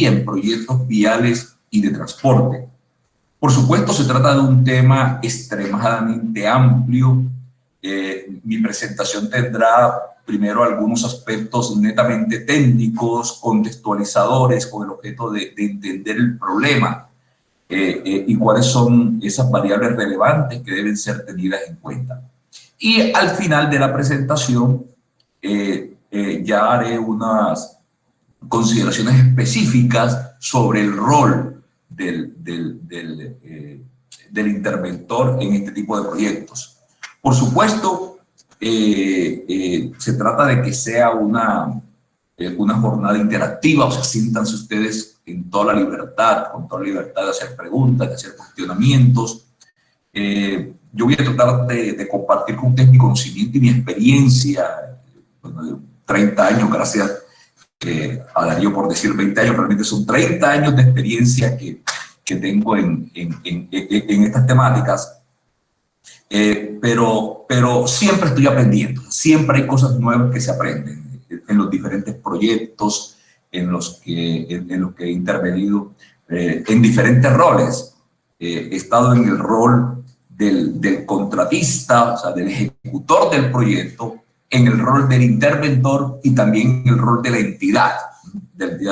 ingeniería en proyectos viales y de transporte. Por supuesto, se trata de un tema extremadamente amplio. Mi presentación tendrá primero algunos aspectos netamente técnicos, contextualizadores, con el objeto de entender el problema y cuáles son esas variables relevantes que deben ser tenidas en cuenta. Y al final de la presentación ya haré unas consideraciones específicas sobre el rol del interventor en este tipo de proyectos. Por supuesto, se trata de que sea una jornada interactiva, o sea, siéntanse ustedes en toda la libertad, con toda la libertad de hacer preguntas, de hacer cuestionamientos. Yo voy a tratar de compartir con ustedes mi conocimiento y mi experiencia, bueno, de 30 años, gracias a Darío por decir 20 años, realmente son 30 años de experiencia que tengo en estas temáticas. Pero siempre estoy aprendiendo, siempre hay cosas nuevas que se aprenden en los diferentes proyectos en los que he intervenido en diferentes roles. He estado en el rol del contratista, o sea, del ejecutor del proyecto, en el rol del interventor y también en el rol de la entidad.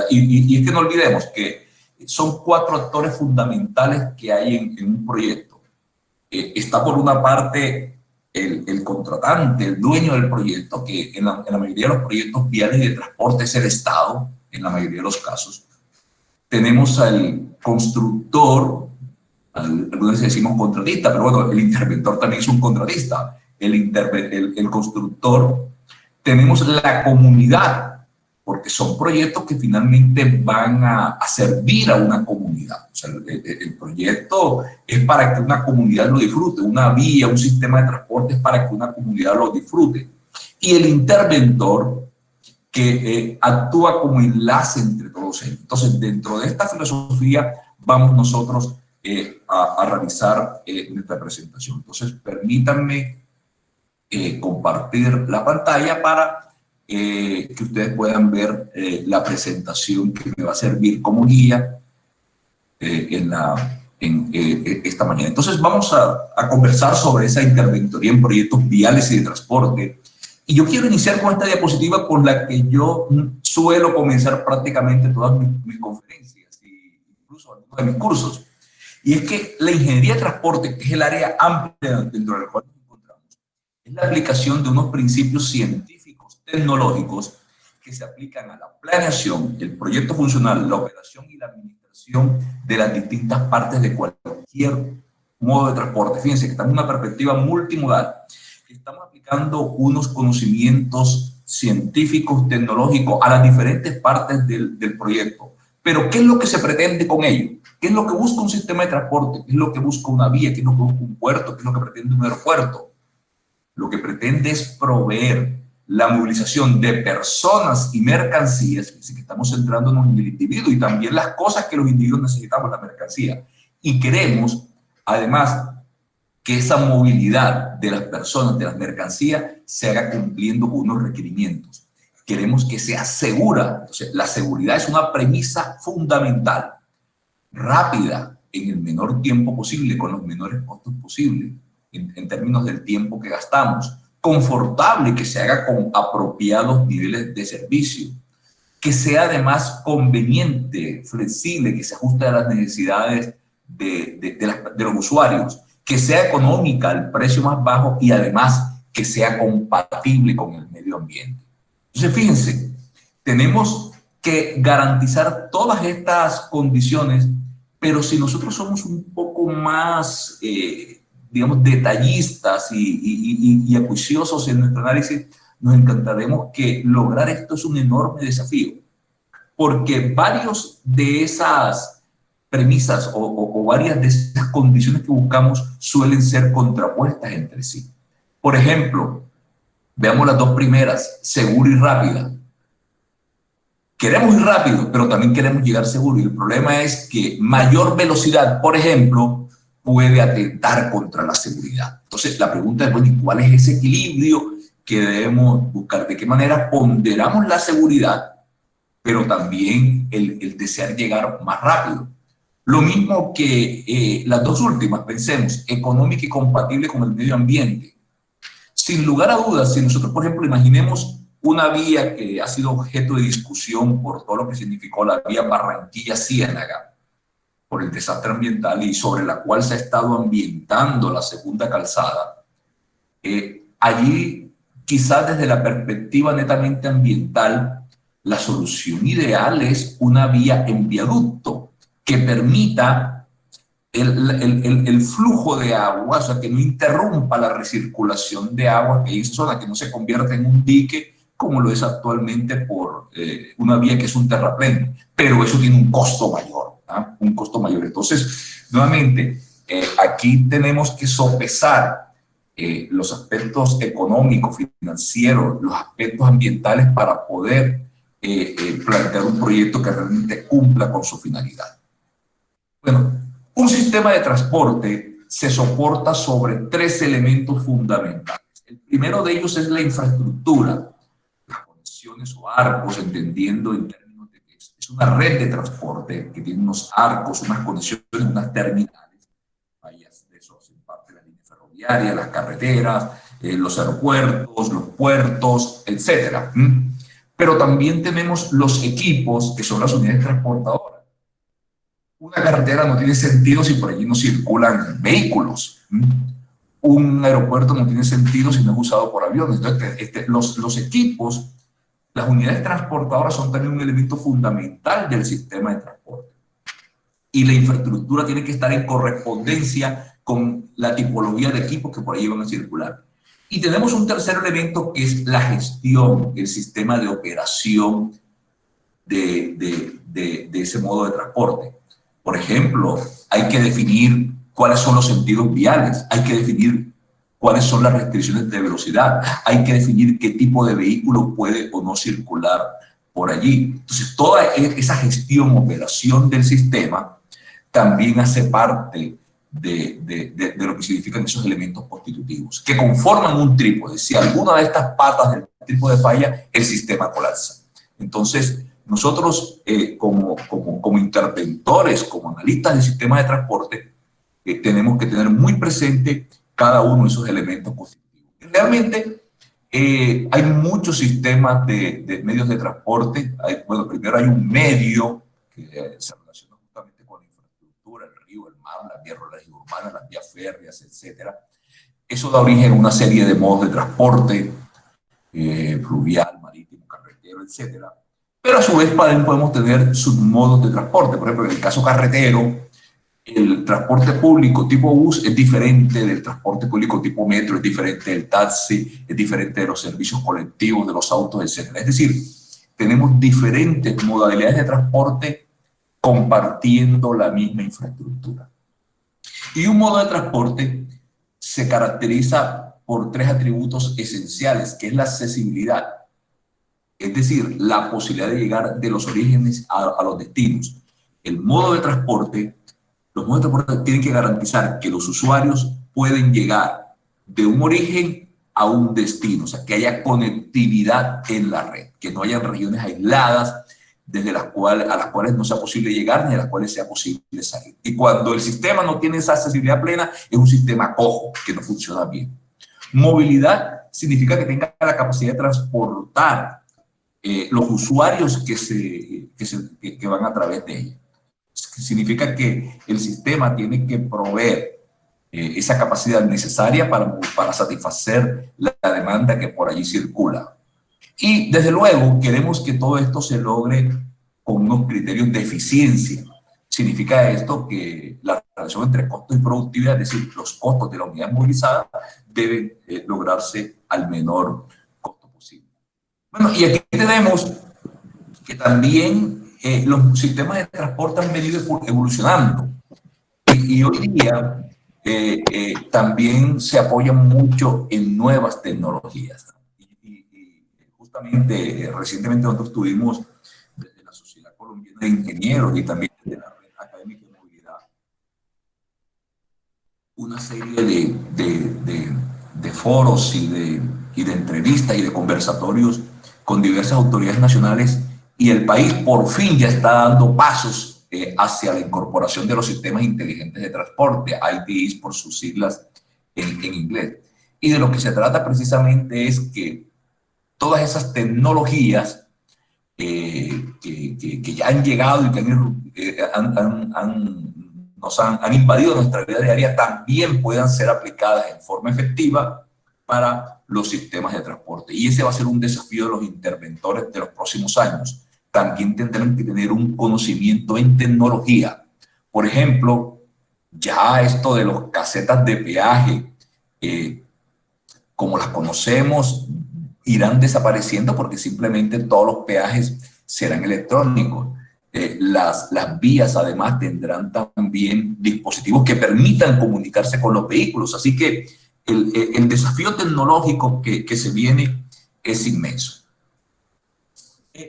Y es que no olvidemos que son 4 actores fundamentales que hay en un proyecto. Está por una parte el contratante, el dueño del proyecto, que en la mayoría de los proyectos viales y de transporte es el Estado, en la mayoría de los casos. Tenemos al constructor, algunos decimos contratista, pero bueno, el interventor también es un contratista, el constructor. Tenemos la comunidad, porque son proyectos que finalmente van a servir a una comunidad. O sea, el proyecto es para que una comunidad lo disfrute, una vía, un sistema de transporte es para que una comunidad lo disfrute. Y el interventor, que actúa como enlace entre todos ellos. Entonces, dentro de esta filosofía vamos nosotros a realizar nuestra presentación. Entonces, permítanme compartir la pantalla para que ustedes puedan ver la presentación que me va a servir como guía esta mañana. Entonces vamos a conversar sobre esa interventoría en proyectos viales y de transporte. Y yo quiero iniciar con esta diapositiva con la que yo suelo comenzar prácticamente todas mis conferencias e incluso algunos de mis cursos. Y es que la ingeniería de transporte, que es el área amplia dentro del cual nos encontramos, es la aplicación de unos principios científicos, tecnológicos, que se aplican a la planeación, el proyecto funcional, la operación y la administración de las distintas partes de cualquier modo de transporte. Fíjense que estamos en una perspectiva multimodal, que estamos aplicando unos conocimientos científicos, tecnológicos a las diferentes partes del proyecto. Pero ¿qué es lo que se pretende con ello? ¿Qué es lo que busca un sistema de transporte? ¿Qué es lo que busca una vía? ¿Qué es lo que busca un puerto? ¿Qué es lo que pretende un aeropuerto? Lo que pretende es proveer la movilización de personas y mercancías, así que estamos centrándonos en el individuo y también las cosas que los individuos necesitamos, la mercancía. Y queremos, además, que esa movilidad de las personas, de las mercancías, se haga cumpliendo con unos requerimientos. Queremos que sea segura. Entonces, la seguridad es una premisa fundamental. Rápida, en el menor tiempo posible, con los menores costos posibles, en términos del tiempo que gastamos. Confortable, que se haga con apropiados niveles de servicio. Que sea además conveniente, flexible, que se ajuste a las necesidades de los usuarios. Que sea económica, al precio más bajo y además que sea compatible con el medio ambiente. Entonces, fíjense, tenemos que garantizar todas estas condiciones, pero si nosotros somos un poco más, digamos, detallistas y acuiciosos en nuestro análisis, nos encantaremos que lograr esto es un enorme desafío, porque varios de esas premisas o varias de esas condiciones que buscamos suelen ser contrapuestas entre sí. Por ejemplo, veamos las dos primeras, seguro y rápida. Queremos ir rápido, pero también queremos llegar seguro. Y el problema es que mayor velocidad, por ejemplo, puede atentar contra la seguridad. Entonces, la pregunta es, bueno, ¿y cuál es ese equilibrio que debemos buscar? ¿De qué manera ponderamos la seguridad pero también el desear llegar más rápido. Lo mismo que las dos últimas, pensemos, económica y compatible con el medio ambiente. Sin lugar a dudas, si nosotros, por ejemplo, imaginemos una vía que ha sido objeto de discusión por todo lo que significó la vía Barranquilla-Ciénaga, por el desastre ambiental y sobre la cual se ha estado ambientando la segunda calzada, allí quizás desde la perspectiva netamente ambiental, la solución ideal es una vía en viaducto que permita el flujo de agua, o sea, que no interrumpa la recirculación de agua que hay en esa zona, que no se convierta en un dique como lo es actualmente por una vía que es un terraplén, pero eso tiene un costo mayor, ¿ah? Un costo mayor. Entonces, nuevamente, aquí tenemos que sopesar los aspectos económicos, financieros, los aspectos ambientales para poder plantear un proyecto que realmente cumpla con su finalidad. Bueno, un sistema de transporte se soporta sobre tres elementos fundamentales. El primero de ellos es la infraestructura, las conexiones o arcos, entendiendo en términos de que es una red de transporte que tiene unos arcos, unas conexiones, unas terminales. Vías de eso hacen parte de la línea ferroviaria, las carreteras, los aeropuertos, los puertos, etcétera. Pero también tenemos los equipos, que son las unidades transportadoras. Una carretera no tiene sentido si por allí no circulan vehículos. Un aeropuerto no tiene sentido si no es usado por aviones. Entonces, los equipos, las unidades transportadoras son también un elemento fundamental del sistema de transporte. Y la infraestructura tiene que estar en correspondencia con la tipología de equipos que por ahí van a circular. Y tenemos un tercer elemento que es la gestión, el sistema de operación de ese modo de transporte. Por ejemplo, hay que definir cuáles son los sentidos viales, hay que definir cuáles son las restricciones de velocidad, hay que definir qué tipo de vehículo puede o no circular por allí. Entonces, toda esa gestión, operación del sistema también hace parte de lo que significan esos elementos constitutivos, que conforman un trípode. Si alguna de estas patas del trípode falla, el sistema colapsa. Entonces, nosotros como interventores, como analistas del sistema de transporte, tenemos que tener muy presente cada uno de esos elementos constitutivos. Realmente hay muchos sistemas de medios de transporte. Bueno, primero hay un medio que se relaciona justamente con la infraestructura, el río, el mar, las vías rurales y urbanas, las vías férreas, etcétera. Eso da origen a una serie de modos de transporte, fluvial, marítimo, carretero, etcétera. Pero a su vez también podemos tener submodos de transporte. Por ejemplo, en el caso carretero, el transporte público tipo bus es diferente del transporte público tipo metro, es diferente del taxi, es diferente de los servicios colectivos, de los autos, etc. Es decir, tenemos diferentes modalidades de transporte compartiendo la misma infraestructura. Y un modo de transporte se caracteriza por tres atributos esenciales, que es la accesibilidad, es decir, la posibilidad de llegar de los orígenes a los destinos. El modo de transporte, los modos de transporte tienen que garantizar que los usuarios pueden llegar de un origen a un destino, o sea, que haya conectividad en la red, que no hayan regiones aisladas a las cuales no sea posible llegar ni a las cuales sea posible salir. Y cuando el sistema no tiene esa accesibilidad plena, es un sistema cojo, que no funciona bien. Movilidad significa que tenga la capacidad de transportar los usuarios que van a través de ella. Significa que el sistema tiene que proveer esa capacidad necesaria para satisfacer la demanda que por allí circula. Y desde luego queremos que todo esto se logre con unos criterios de eficiencia. Significa esto que la relación entre costos y productividad, es decir, los costos de la unidad movilizada, deben lograrse al menor costo posible. Bueno, y aquí tenemos que también los sistemas de transporte han venido evolucionando. Y hoy día también se apoyan mucho en nuevas tecnologías. Y justamente recientemente nosotros tuvimos desde la Sociedad Colombiana de Ingenieros y también desde la Red Académica de Movilidad una serie de foros y de entrevistas y de conversatorios con diversas autoridades nacionales y el país por fin ya está dando pasos hacia la incorporación de los sistemas inteligentes de transporte, ITIs por sus siglas en inglés. Y de lo que se trata precisamente es que todas esas tecnologías que ya han llegado y que han invadido nuestra vida diaria también puedan ser aplicadas en forma efectiva para los sistemas de transporte. Y ese va a ser un desafío de los interventores de los próximos años. También tendrán que tener un conocimiento en tecnología. Por ejemplo, ya esto de los casetas de peaje, como las conocemos, irán desapareciendo porque simplemente todos los peajes serán electrónicos. Las vías además tendrán también dispositivos que permitan comunicarse con los vehículos. Así que el desafío tecnológico que se viene es inmenso.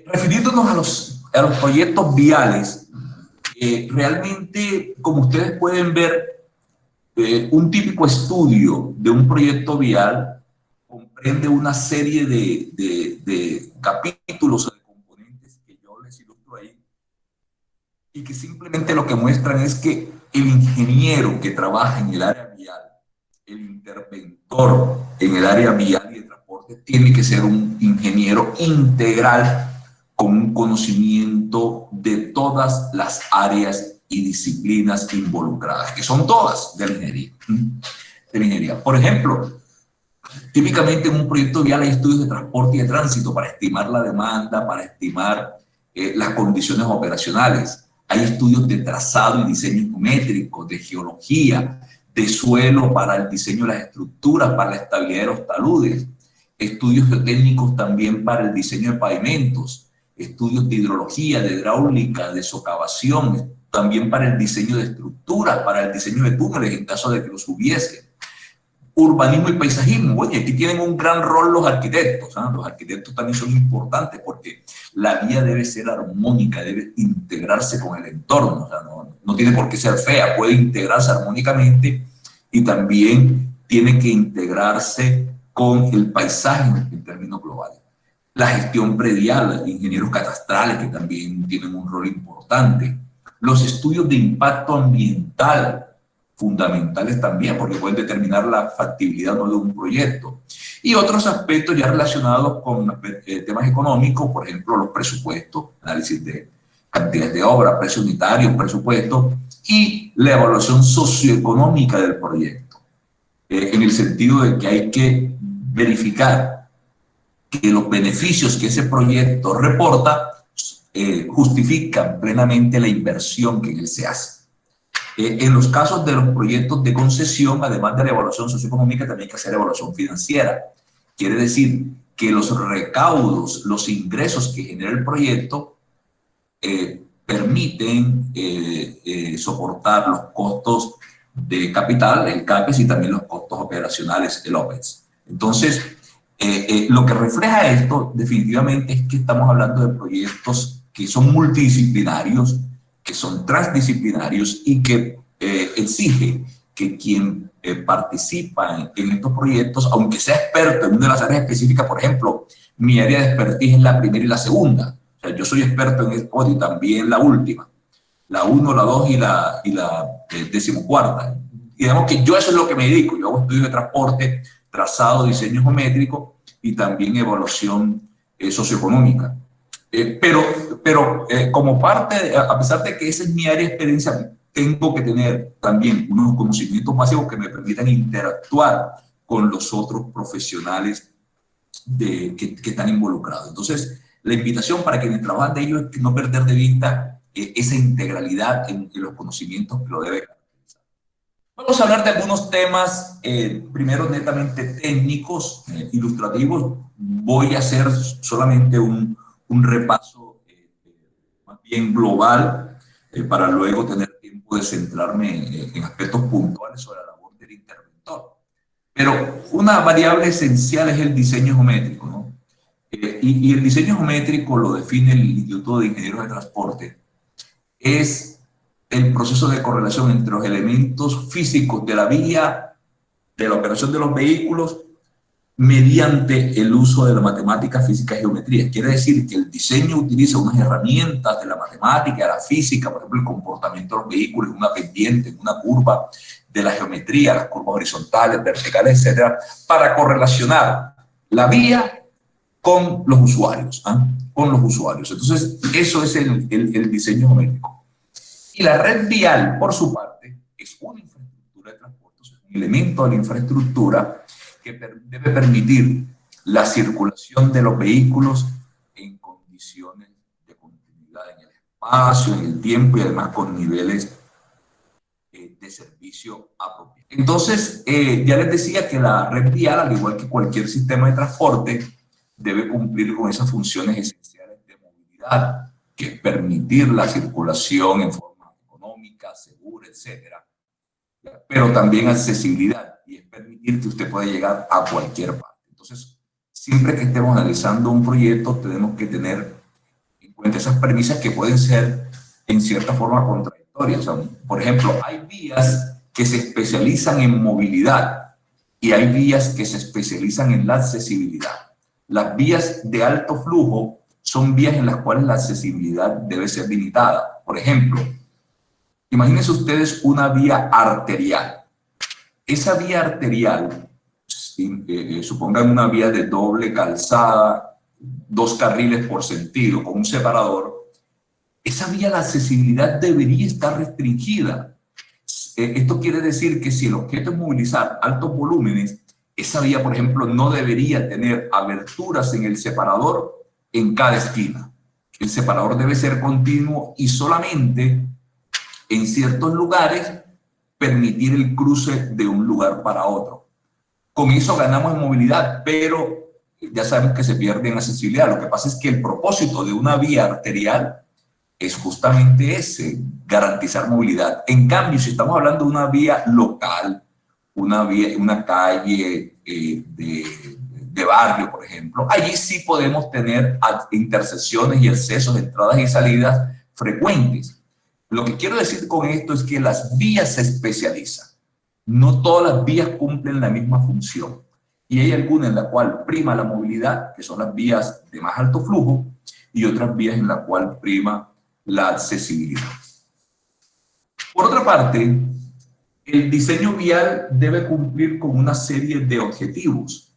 Refiriéndonos a los proyectos viales, realmente, como ustedes pueden ver, un típico estudio de un proyecto vial comprende una serie de capítulos o de componentes que yo les ilustro ahí y que simplemente lo que muestran es que el ingeniero que trabaja en el área vial, el interventor en el área vial y de transporte, tiene que ser un ingeniero integral con un conocimiento de todas las áreas y disciplinas involucradas, que son todas de la ingeniería. Por ejemplo, típicamente en un proyecto vial hay estudios de transporte y de tránsito para estimar la demanda, para estimar las condiciones operacionales. Hay estudios de trazado y diseño geométrico, de geología, de suelo para el diseño de las estructuras, para la estabilidad de los taludes. Estudios geotécnicos también para el diseño de pavimentos. Estudios de hidrología, de hidráulica, de socavación, también para el diseño de estructuras, para el diseño de túneles en caso de que los hubiese. Urbanismo y paisajismo. Bueno, y aquí tienen un gran rol los arquitectos. ¿Eh? Los arquitectos también son importantes porque la vía debe ser armónica, debe integrarse con el entorno. O sea, no tiene por qué ser fea, puede integrarse armónicamente y también tiene que integrarse con el paisaje en términos globales. La gestión predial, ingenieros catastrales que también tienen un rol importante. Los estudios de impacto ambiental, fundamentales también, porque pueden determinar la factibilidad o no de un proyecto. Y otros aspectos ya relacionados con temas económicos, por ejemplo, los presupuestos, análisis de cantidades de obra, precio unitario, presupuesto, y la evaluación socioeconómica del proyecto, en el sentido de que hay que verificar que los beneficios que ese proyecto reporta justifican plenamente la inversión que en él se hace. En los casos de los proyectos de concesión, además de la evaluación socioeconómica, también hay que hacer evaluación financiera. Quiere decir que los recaudos, los ingresos que genera el proyecto permiten soportar los costos de capital, el CAPEX, y también los costos operacionales, el OPEX. Entonces, lo que refleja esto definitivamente es que estamos hablando de proyectos que son multidisciplinarios, que son transdisciplinarios y que exige que quien participa en estos proyectos, aunque sea experto en una de las áreas específicas, por ejemplo, mi área de expertise es la primera y la segunda. O sea, yo soy experto en esto y también la última, la 1, la 2 y la 14ª. Y digamos que yo eso es lo que me dedico. Yo hago estudios de transporte, trazado, diseño geométrico y también evaluación socioeconómica. Pero como parte, a pesar de que esa es mi área de experiencia, tengo que tener también unos conocimientos básicos que me permitan interactuar con los otros profesionales que están involucrados. Entonces, la invitación para quienes trabajan de ello es no perder de vista esa integralidad en los conocimientos que lo debe caracterizar. Vamos a hablar de algunos temas, primero netamente técnicos, ilustrativos. Voy a hacer solamente un repaso más bien global para luego tener tiempo de centrarme en aspectos puntuales sobre la labor del interventor. Pero una variable esencial es el diseño geométrico, ¿no? Y el diseño geométrico lo define el Instituto de Ingenieros de Transporte. Es el proceso de correlación entre los elementos físicos de la vía, de la operación de los vehículos mediante el uso de la matemática, física y geometría. Quiere decir que el diseño utiliza unas herramientas de la matemática, de la física, por ejemplo, el comportamiento de los vehículos en una pendiente, en una curva, de la geometría, las curvas horizontales, verticales, etcétera, para correlacionar la vía con los usuarios, ¿eh? Con los usuarios. Entonces, eso es el diseño geométrico. Y la red vial, por su parte, es una infraestructura de transporte, es un elemento de la infraestructura que debe permitir la circulación de los vehículos en condiciones de continuidad en el espacio, en el tiempo y además con niveles de servicio apropiados. Entonces, ya les decía que la red vial, al igual que cualquier sistema de transporte, debe cumplir con esas funciones esenciales de movilidad, que es permitir la circulación en forma económica, segura, etcétera, pero también accesibilidad, y es permitir que usted pueda llegar a cualquier parte. Entonces, siempre que estemos analizando un proyecto, tenemos que tener en cuenta esas premisas que pueden ser, en cierta forma, contradictorias. O sea, por ejemplo, hay vías que se especializan en movilidad y hay vías que se especializan en la accesibilidad. Las vías de alto flujo son vías en las cuales la accesibilidad debe ser limitada. Por ejemplo, imagínense ustedes una vía arterial. Esa vía arterial, supongan una vía de doble calzada, 2 carriles por sentido, con un separador, esa vía, la accesibilidad debería estar restringida. Esto quiere decir que si el objeto es movilizar altos volúmenes, esa vía, por ejemplo, no debería tener aberturas en el separador en cada esquina. El separador debe ser continuo y solamente en ciertos lugares permitir el cruce de un lugar para otro. Con eso ganamos en movilidad, pero ya sabemos que se pierde en accesibilidad. Lo que pasa es que el propósito de una vía arterial es justamente ese, garantizar movilidad. En cambio, si estamos hablando de una vía local, una calle de barrio, por ejemplo, allí sí podemos tener intersecciones y accesos, entradas y salidas frecuentes. Lo que quiero decir con esto es que las vías se especializan. No todas las vías cumplen la misma función. Y hay algunas en la cual prima la movilidad, que son las vías de más alto flujo, y otras vías en la cual prima la accesibilidad. Por otra parte, el diseño vial debe cumplir con una serie de objetivos.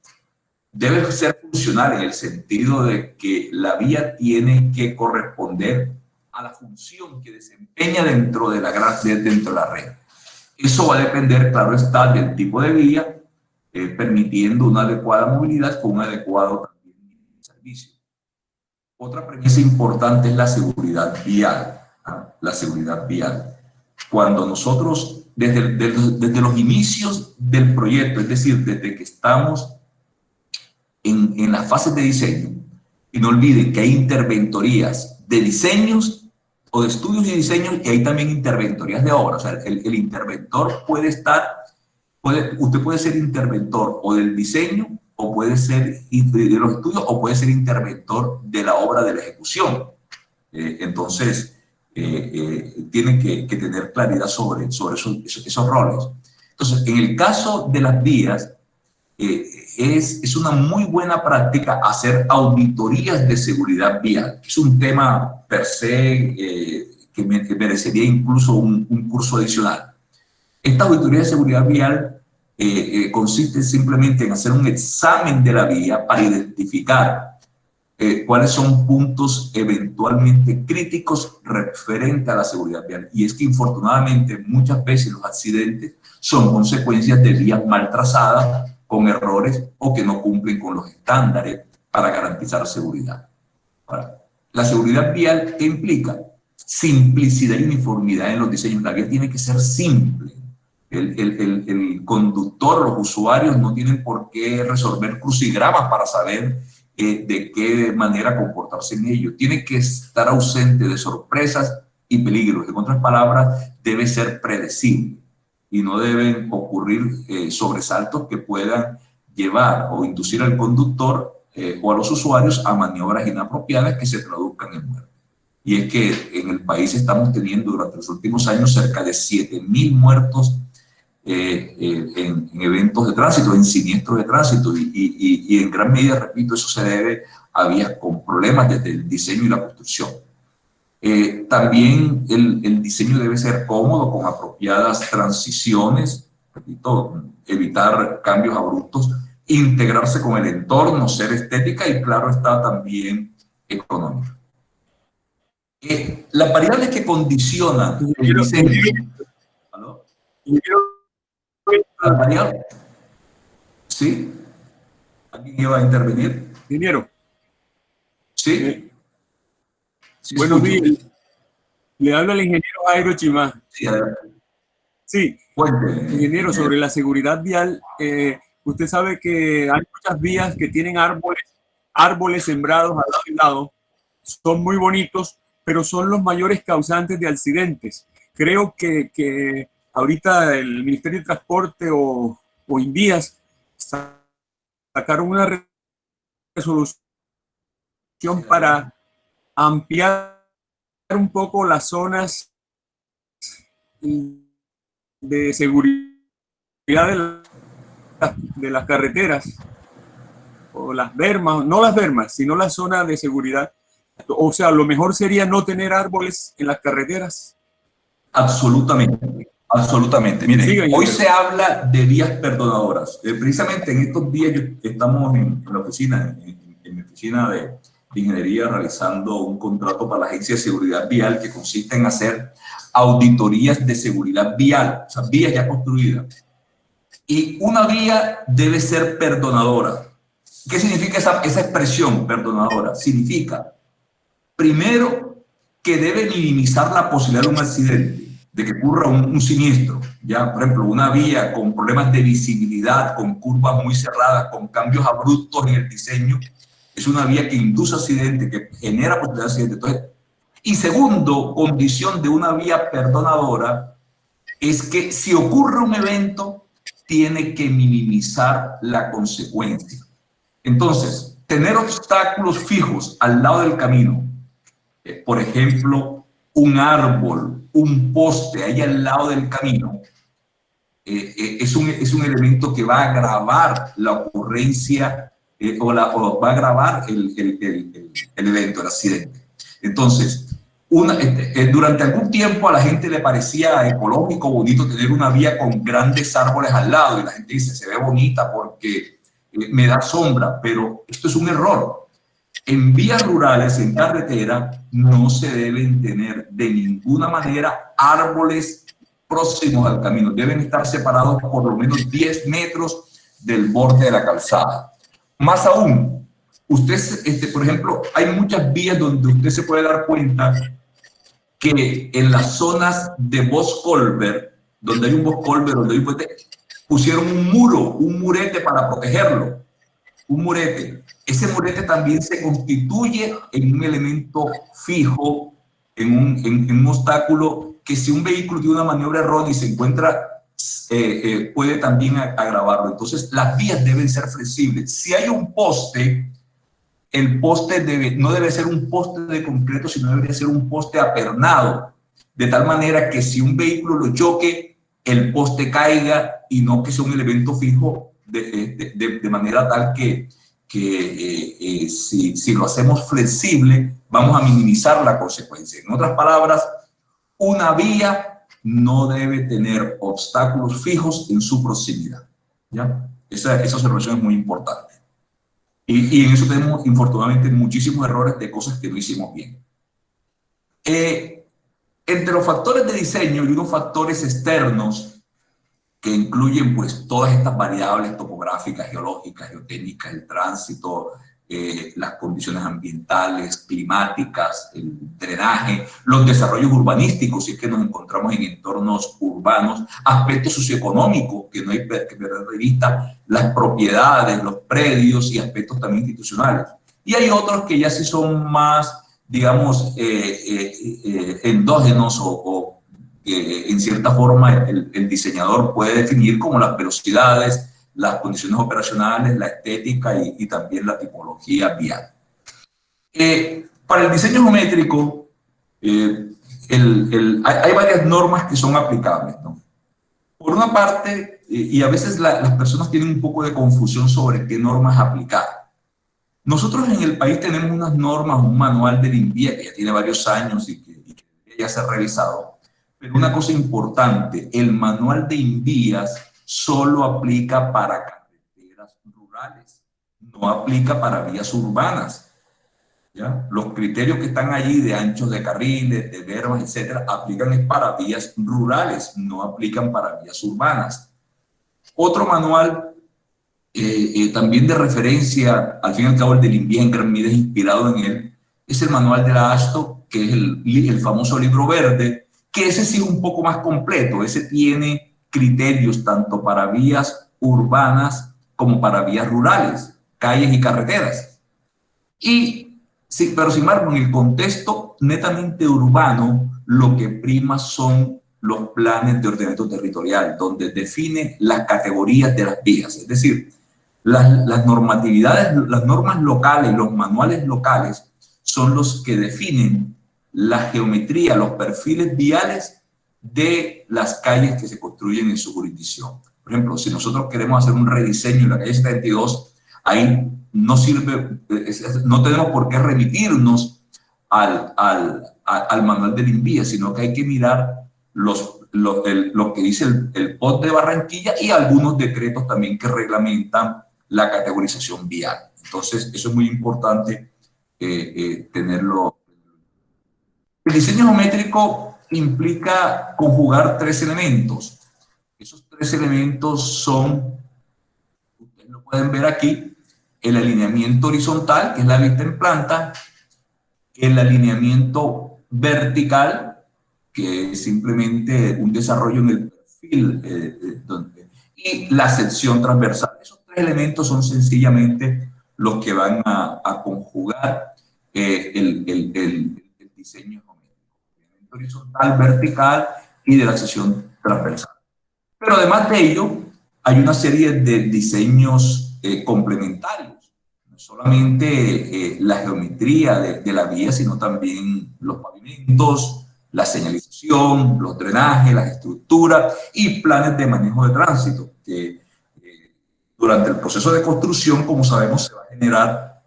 Debe ser funcional en el sentido de que la vía tiene que corresponder a la función que desempeña dentro de la red. Eso va a depender, claro está, del tipo de vía, permitiendo una adecuada movilidad con un adecuado también servicio. Otra premisa importante es la seguridad vial. La seguridad vial. Cuando nosotros, desde los inicios del proyecto, es decir, desde que estamos en las fases de diseño, y no olviden que hay interventorías de diseños o de estudios y diseños, y hay también interventorías de obra. O sea, el interventor puede estar, usted puede ser interventor o del diseño, o puede ser de los estudios, o puede ser interventor de la obra de la ejecución. Entonces, tienen que tener claridad sobre esos roles. Entonces, en el caso de las vías, es una muy buena práctica hacer auditorías de seguridad vial. Es un tema per se que merecería incluso un curso adicional. Esta auditoría de seguridad vial consiste simplemente en hacer un examen de la vía para identificar cuáles son puntos eventualmente críticos referente a la seguridad vial. Y es que infortunadamente muchas veces los accidentes son consecuencias de vías mal trazadas, con errores o que no cumplen con los estándares para garantizar seguridad. Ahora, la seguridad vial, ¿qué implica? Simplicidad y uniformidad en los diseños. La vía tiene que ser simple. El conductor, los usuarios no tienen por qué resolver crucigramas para saber de qué manera comportarse en ello. Tiene que estar ausente de sorpresas y peligros. En otras palabras, debe ser predecible y no deben ocurrir sobresaltos que puedan llevar o inducir al conductor o a los usuarios a maniobras inapropiadas que se traduzcan en muerte. Y es que en el país estamos teniendo durante los últimos años cerca de 7.000 muertos en eventos de tránsito, en siniestros de tránsito, y en gran medida, repito, eso se debe a vías con problemas desde el diseño y la construcción. También el diseño debe ser cómodo, con apropiadas transiciones, repito, evitar cambios abruptos, integrarse con el entorno, ser estética y, claro está, también económica. Las variables que condicionan el diseño. ¿Aló? ¿Las variables? ¿Sí? ¿Alguien iba a intervenir? Ingeniero. Sí. Sí, Buenos días. Le habla el ingeniero Jairo Chimá. Sí, sí. Ingeniero, sobre la seguridad vial, usted sabe que hay muchas vías que tienen árboles sembrados al lado y lado. Son muy bonitos, pero son los mayores causantes de accidentes. Creo que ahorita el Ministerio de Transporte o Invías sacaron una resolución para ampliar un poco las zonas de seguridad de las carreteras, o las bermas, no las bermas, sino la zona de seguridad. O sea, lo mejor sería no tener árboles en las carreteras. Absolutamente, absolutamente. Miren, sí, hoy se habla de vías perdonadoras. Precisamente en estos días estamos en la oficina, en mi oficina de ingeniería, realizando un contrato para la Agencia de Seguridad Vial que consiste en hacer auditorías de seguridad vial, o sea, vías ya construidas. Y una vía debe ser perdonadora. ¿Qué significa esa expresión perdonadora? Significa, primero, que debe minimizar la posibilidad de un accidente, de que ocurra un siniestro. Ya, por ejemplo, una vía con problemas de visibilidad, con curvas muy cerradas, con cambios abruptos en el diseño, es una vía que induce accidente, que genera posibilidad de accidente. Entonces, y segundo, condición de una vía perdonadora es que si ocurre un evento, tiene que minimizar la consecuencia. Entonces, tener obstáculos fijos al lado del camino, por ejemplo, un árbol, un poste ahí al lado del camino, es un elemento que va a agravar la ocurrencia o va a agravar el evento, el accidente. Entonces, durante algún tiempo a la gente le parecía ecológico, bonito tener una vía con grandes árboles al lado, y la gente dice, se ve bonita porque me da sombra, pero esto es un error. En vías rurales, en carretera, no se deben tener de ninguna manera árboles próximos al camino. Deben estar separados por lo menos 10 metros del borde de la calzada. Más aún, usted, por ejemplo, hay muchas vías donde usted se puede dar cuenta que en las zonas de Boscolver, donde hay un Boscolver, donde hay un puente, pusieron un muro, un murete para protegerlo. Un murete. Ese murete también se constituye en un elemento fijo, en un obstáculo que si un vehículo tiene una maniobra errónea y se encuentra, puede también agravarlo. Entonces, las vías deben ser flexibles. Si hay un poste, el poste no debe ser un poste de concreto, sino debería ser un poste apernado, de tal manera que si un vehículo lo choque, el poste caiga y no que sea un elemento fijo de manera tal que si lo hacemos flexible, vamos a minimizar la consecuencia. En otras palabras, una vía no debe tener obstáculos fijos en su proximidad. ¿Ya? Esa observación es muy importante. Y en eso tenemos, infortunadamente, muchísimos errores de cosas que no hicimos bien. Entre los factores de diseño y unos factores externos que incluyen pues todas estas variables topográficas, geológicas, geotécnicas, el tránsito, las condiciones ambientales, climáticas, el drenaje, los desarrollos urbanísticos, si es que nos encontramos en entornos urbanos, aspectos socioeconómicos, que no hay que perder de vista, las propiedades, los predios y aspectos también institucionales. Y hay otros que ya sí son más, digamos, endógenos o en cierta forma el diseñador puede definir como las velocidades, las condiciones operacionales, la estética y también la tipología vial. Para el diseño geométrico hay varias normas que son aplicables, ¿no? Por una parte, y a veces las personas tienen un poco de confusión sobre qué normas aplicar. Nosotros en el país tenemos unas normas, un manual del INVIA que ya tiene varios años y que ya se ha revisado. Pero una cosa importante, el manual de INVIAS solo aplica para carreteras rurales, no aplica para vías urbanas. ¿Ya? Los criterios que están allí de anchos de carriles, de verbas, etcétera, aplican es para vías rurales, no aplican para vías urbanas. Otro manual también de referencia, al fin y al cabo el del INVIA en gran medida es inspirado en él, es el manual de la AASHTO, que es el famoso libro verde, que ese sí es un poco más completo, ese tiene criterios tanto para vías urbanas como para vías rurales, calles y carreteras. Y sí, pero sin embargo, en el contexto netamente urbano, lo que prima son los planes de ordenamiento territorial, donde define las categorías de las vías. Es decir, las normatividades, las normas locales, los manuales locales, son los que definen la geometría, los perfiles viales de las calles que se construyen en su jurisdicción. Por ejemplo, si nosotros queremos hacer un rediseño en la calle 72, ahí no sirve, no tenemos por qué remitirnos al manual del INVIA, sino que hay que mirar lo que dice el POT de Barranquilla y algunos decretos también que reglamentan la categorización vial. Entonces, eso es muy importante tenerlo. El diseño geométrico implica conjugar tres elementos. Esos tres elementos son, ustedes lo pueden ver aquí, el alineamiento horizontal, que es la vista en planta, el alineamiento vertical, que es simplemente un desarrollo en el perfil, y la sección transversal. Esos tres elementos son sencillamente los que van a conjugar el diseño geométrico, horizontal, vertical y de la sección transversal. Pero además de ello, hay una serie de diseños complementarios, no solamente la geometría de la vía, sino también los pavimentos, la señalización, los drenajes, las estructuras y planes de manejo de tránsito, que durante el proceso de construcción, como sabemos, se va a generar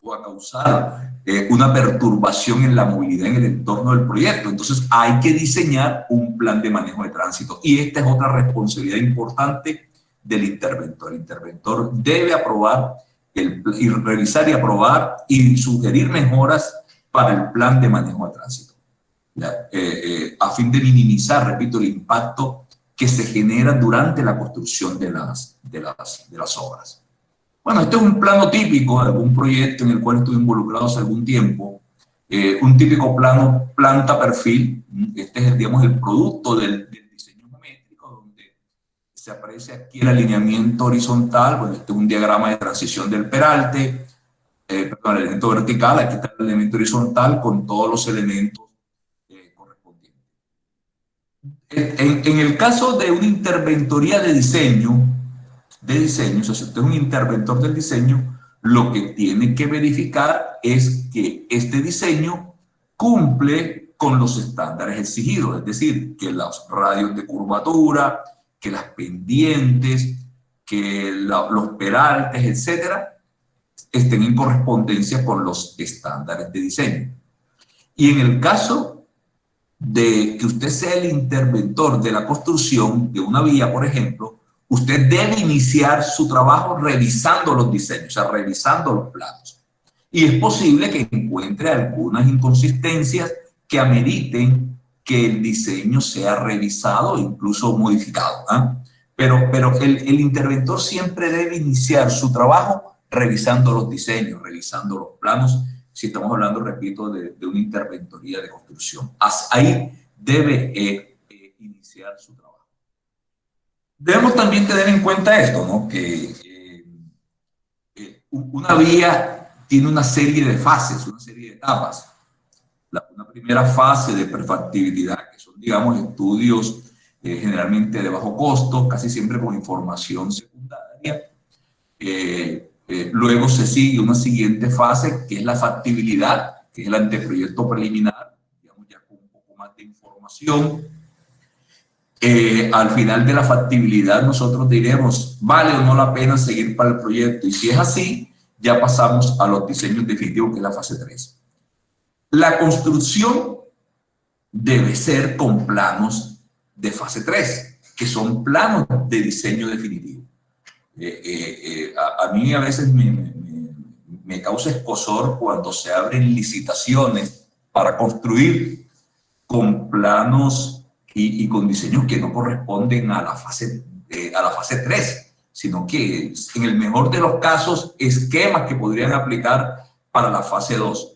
o a causar una perturbación en la movilidad en el entorno del proyecto. Entonces hay que diseñar un plan de manejo de tránsito y esta es otra responsabilidad importante del interventor. El interventor debe aprobar, y revisar y aprobar y sugerir mejoras para el plan de manejo de tránsito, a fin de minimizar, repito, el impacto que se genera durante la construcción de las obras. Bueno, este es un plano típico de algún proyecto en el cual estuve involucrado hace algún tiempo, un típico plano planta-perfil. Este es, digamos, el producto del diseño geométrico, donde se aprecia aquí el alineamiento horizontal. Bueno, este es un diagrama de transición del peralte, perdón, el elemento vertical, aquí está el elemento horizontal con todos los elementos correspondientes. En el caso de una interventoría de diseño, o sea, si usted es un interventor del diseño, lo que tiene que verificar es que este diseño cumple con los estándares exigidos, es decir, que los radios de curvatura, que las pendientes, que los peraltes, etcétera, estén en correspondencia con los estándares de diseño. Y en el caso de que usted sea el interventor de la construcción de una vía, por ejemplo, usted debe iniciar su trabajo revisando los diseños, o sea, revisando los planos. Y es posible que encuentre algunas inconsistencias que ameriten que el diseño sea revisado e incluso modificado, ¿eh? Pero el interventor siempre debe iniciar su trabajo revisando los diseños, revisando los planos, si estamos hablando, repito, de una interventoría de construcción. Ahí debe iniciar su trabajo. Debemos también tener en cuenta esto, ¿no? Que una vía tiene una serie de fases, una serie de etapas. Una primera fase de prefactibilidad, que son, digamos, estudios generalmente de bajo costo, casi siempre con información secundaria. Luego se sigue una siguiente fase, que es la factibilidad, que es el anteproyecto preliminar, digamos, ya con un poco más de información. al final de la factibilidad nosotros diremos, ¿vale o no la pena seguir para el proyecto? Y si es así, ya pasamos a los diseños definitivos, que es la fase 3. La construcción debe ser con planos de fase 3, que son planos de diseño definitivo. A mí a veces me causa escozor cuando se abren licitaciones para construir con planos y con diseños que no corresponden a la fase 3, sino que en el mejor de los casos esquemas que podrían aplicar para la fase 2.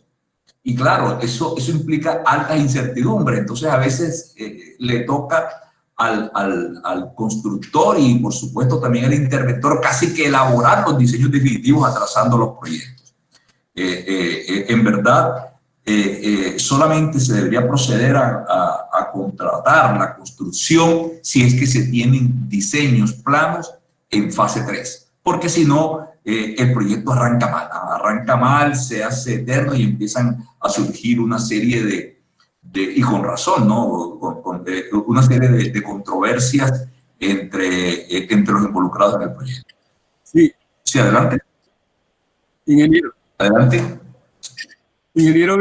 Y claro, eso implica alta incertidumbre, entonces a veces le toca al constructor y por supuesto también al interventor casi que elaborar los diseños definitivos atrasando los proyectos. En verdad, solamente se debería proceder a contratar la construcción si es que se tienen diseños, planos en fase 3, porque si no, el proyecto arranca mal, se hace eterno y empiezan a surgir una serie y con razón, ¿no? Una serie de controversias entre los involucrados en el proyecto. Sí. Sí, adelante. Ingeniero. Adelante. Ingeniero,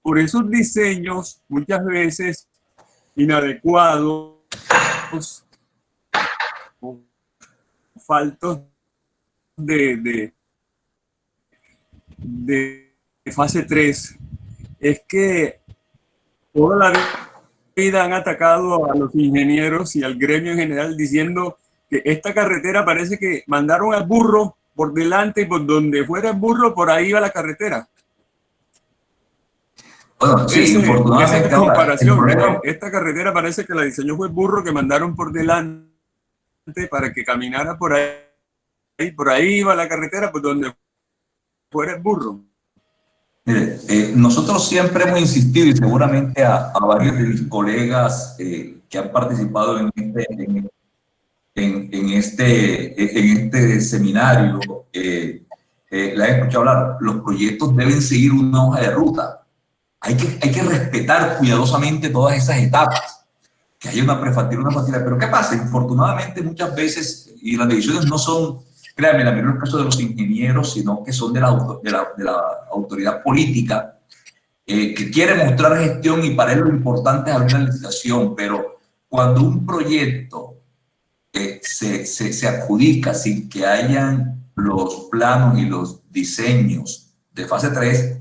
por esos diseños muchas veces inadecuados, faltos de fase 3, es que toda la vida han atacado a los ingenieros y al gremio en general diciendo que esta carretera parece que mandaron al burro por delante y por donde fuera el burro, por ahí va la carretera. Bueno, sí, infortunadamente. Esa comparación, ¿no? Esta carretera parece que la diseñó fue el burro que mandaron por delante para que caminara por ahí iba la carretera, por donde fuera el burro. Mire, nosotros siempre hemos insistido, y seguramente a varios de mis colegas que han participado en este seminario, la he escuchado hablar, los proyectos deben seguir una hoja de ruta. Hay que respetar cuidadosamente todas esas etapas, que haya una prefactura, una factura. Pero ¿qué pasa? Infortunadamente muchas veces, y las decisiones no son, créanme, la mayoría de los casos de los ingenieros, sino que son de la autoridad política, que quiere mostrar gestión y para él lo importante es abrir la licitación, pero cuando un proyecto se adjudica sin que hayan los planos y los diseños de fase 3,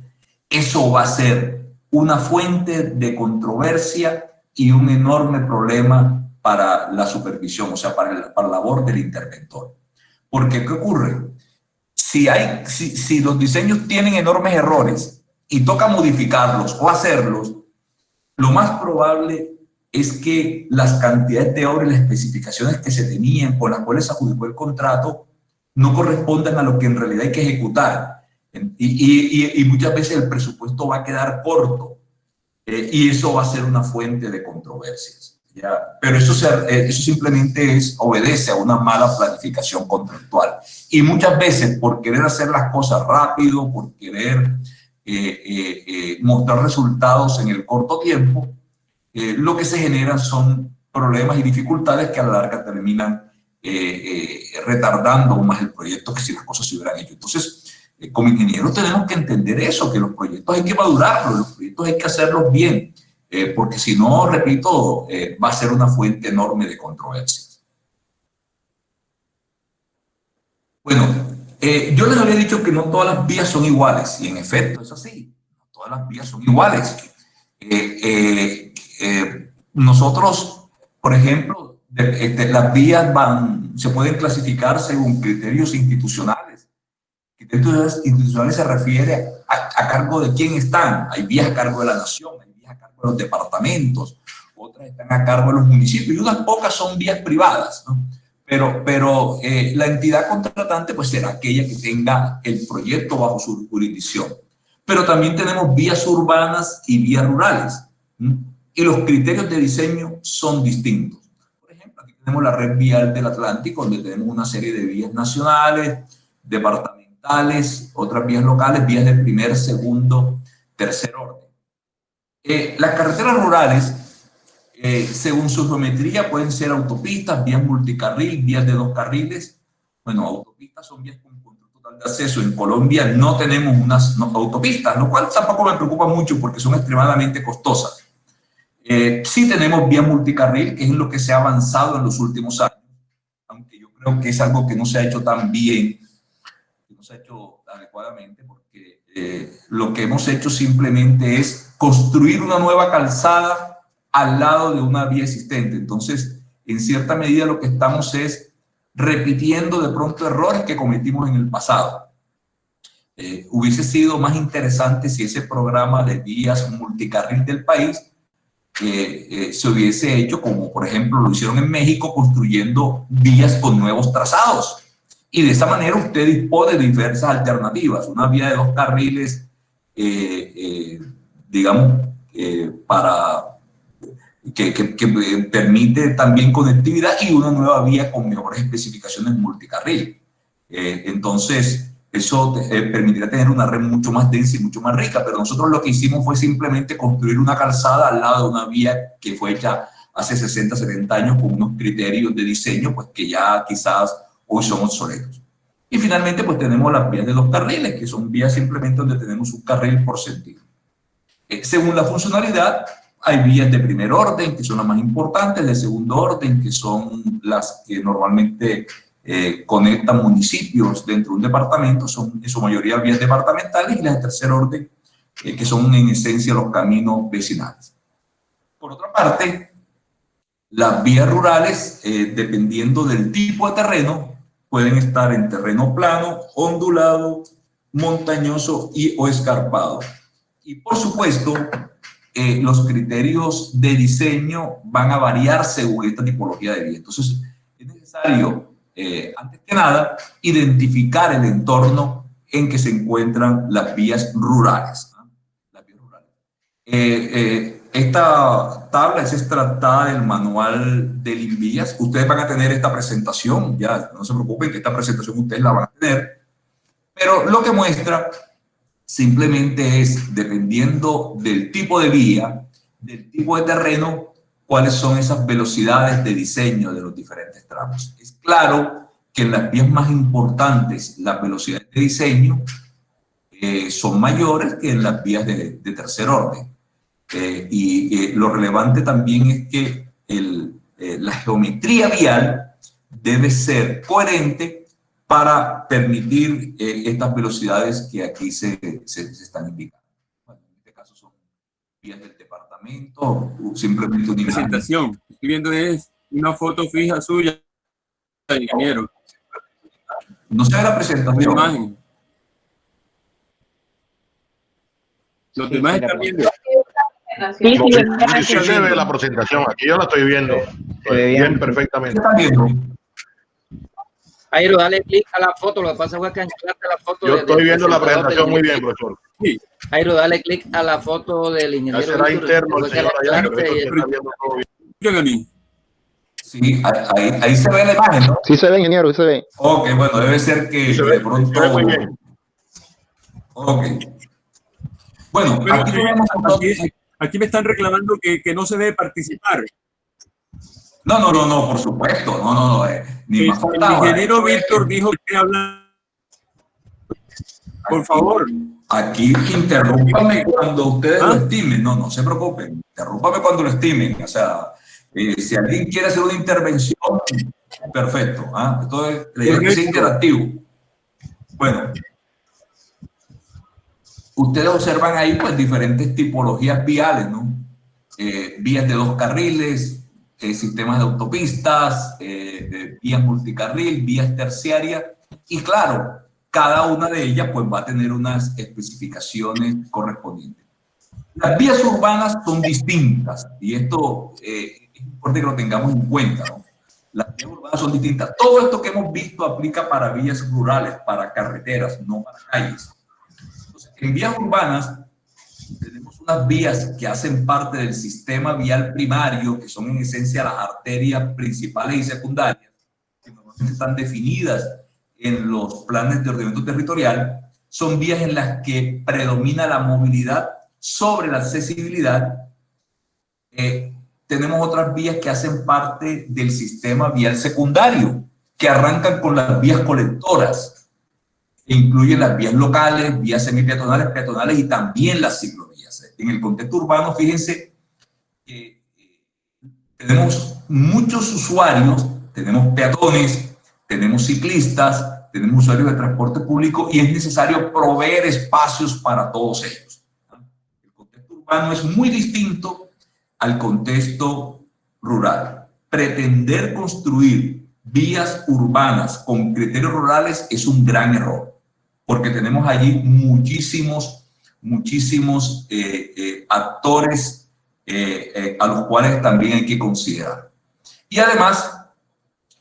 eso va a ser una fuente de controversia y un enorme problema para la supervisión, o sea, para la labor del interventor. Porque, ¿qué ocurre? Si los diseños tienen enormes errores y toca modificarlos o hacerlos, lo más probable es que las cantidades de obras y las especificaciones que se tenían, con las cuales se adjudicó el contrato, no correspondan a lo que en realidad hay que ejecutar. Y muchas veces el presupuesto va a quedar corto y eso va a ser una fuente de controversias, ¿ya? Pero eso simplemente obedece a una mala planificación contractual. Y muchas veces por querer hacer las cosas rápido, por querer mostrar resultados en el corto tiempo, lo que se generan son problemas y dificultades que a la larga terminan retardando más el proyecto que si las cosas se hubieran hecho. Entonces, como ingenieros tenemos que entender eso, que los proyectos hay que madurarlos, los proyectos hay que hacerlos bien, porque si no, repito, va a ser una fuente enorme de controversias. Bueno, yo les había dicho que no todas las vías son iguales, y en efecto es así, no todas las vías son iguales. Nosotros, por ejemplo, las vías se pueden clasificar según criterios institucionales. Criterios institucionales se refiere a cargo de quién están. Hay vías a cargo de la nación, hay vías a cargo de los departamentos, otras están a cargo de los municipios y unas pocas son vías privadas, ¿no? Pero la entidad contratante pues será aquella que tenga el proyecto bajo su jurisdicción. Pero también tenemos vías urbanas y vías rurales, ¿no? Y los criterios de diseño son distintos. Por ejemplo, aquí tenemos la red vial del Atlántico, donde tenemos una serie de vías nacionales, departamentales, otras vías locales, vías de primer, segundo, tercer orden. Las carreteras rurales, según su geometría, pueden ser autopistas, vías multicarril, vías de 2 carriles. Bueno, autopistas son vías con control total de acceso. En Colombia no tenemos unas autopistas, lo cual tampoco me preocupa mucho porque son extremadamente costosas. Sí tenemos vías multicarril, que es lo que se ha avanzado en los últimos años, aunque yo creo que es algo que no se ha hecho tan bien, que no se ha hecho adecuadamente, porque lo que hemos hecho simplemente es construir una nueva calzada al lado de una vía existente. Entonces, en cierta medida lo que estamos es repitiendo de pronto errores que cometimos en el pasado. Hubiese sido más interesante si ese programa de vías multicarril del país se hubiese hecho como por ejemplo lo hicieron en México, construyendo vías con nuevos trazados, y de esa manera usted dispone de diversas alternativas. Una vía de 2 carriles digamos para que permite también conectividad, y una nueva vía con mejores especificaciones multicarril. Entonces eso permitiría tener una red mucho más densa y mucho más rica, pero nosotros lo que hicimos fue simplemente construir una calzada al lado de una vía que fue hecha hace 60, 70 años con unos criterios de diseño pues que ya quizás hoy son obsoletos. Y finalmente pues tenemos las vías de 2 carriles, que son vías simplemente donde tenemos un carril por sentido. Según la funcionalidad, hay vías de primer orden, que son las más importantes, de segundo orden, que son las que normalmente conectan municipios dentro de un departamento, son en su mayoría vías departamentales, y las de tercer orden, que son en esencia los caminos vecinales. Por otra parte, las vías rurales, dependiendo del tipo de terreno, pueden estar en terreno plano, ondulado, montañoso o escarpado. Y por supuesto, los criterios de diseño van a variar según esta tipología de vía. Entonces, es necesario, antes que nada, identificar el entorno en que se encuentran las vías rurales. ¿No? Las vías rurales. Esta tabla es extractada del manual del INVIAS. Ustedes van a tener esta presentación, ya no se preocupen que esta presentación ustedes la van a tener, pero lo que muestra simplemente es, dependiendo del tipo de vía, del tipo de terreno, cuáles son esas velocidades de diseño de los diferentes tramos. Es claro que en las vías más importantes las velocidades de diseño son mayores que en las vías de tercer orden. Lo relevante también es que la geometría vial debe ser coherente para permitir estas velocidades que aquí se están indicando. Bueno, en este caso son vías del departamento, simplemente una presentación. Estoy viendo es una foto fija suya, ingeniero. No se ve la presentación. Una imagen. Los demás están viendo. Sí, se ve la presentación. Aquí yo la estoy viendo bien perfectamente. ¿Qué están viendo? Jairo, dale clic a la foto. Lo que pasa es que cancelaste la foto. Yo estoy viendo la presentación muy bien, profesor. Sí. Jairo, dale clic a la foto del ingeniero. Será interno el señor allá. Sí, ahí se ve la imagen, ¿no? Sí se ve, ingeniero, sí se ve. Ok, bueno, debe ser que de pronto... Se ve muy bien. Ok. Bueno, aquí me están reclamando que no se debe participar. No, por supuesto, no, ni más faltaba. El ingeniero Víctor dijo que habla. Por favor. Aquí interrúmpame cuando ustedes lo estimen. No se preocupen. Interrúmpame cuando lo estimen. O sea, si alguien quiere hacer una intervención, perfecto. Esto es, la idea es que sea interactivo. Bueno. Ustedes observan ahí pues diferentes tipologías viales, ¿no? Vías de 2 carriles, sistemas de autopistas, vías multicarril, vías terciarias, y claro, cada una de ellas pues va a tener unas especificaciones correspondientes. Las vías urbanas son distintas, y esto es importante que lo tengamos en cuenta, ¿no? Las vías urbanas son distintas. Todo esto que hemos visto aplica para vías rurales, para carreteras, no para calles. Entonces, en vías urbanas tenemos unas vías que hacen parte del sistema vial primario, que son en esencia las arterias principales y secundarias, que normalmente están definidas en los planes de ordenamiento territorial. Son vías en las que predomina la movilidad Sobre la accesibilidad, tenemos otras vías que hacen parte del sistema vial secundario, que arrancan con las vías colectoras, que incluyen las vías locales, vías semipeatonales, peatonales y también las ciclovías. En el contexto urbano, fíjense que tenemos muchos usuarios, tenemos peatones, tenemos ciclistas, tenemos usuarios de transporte público y es necesario proveer espacios para todos ellos. El contexto urbano es muy distinto al contexto rural. Pretender construir vías urbanas con criterios rurales es un gran error, porque tenemos allí muchísimos actores a los cuales también hay que considerar. Y además,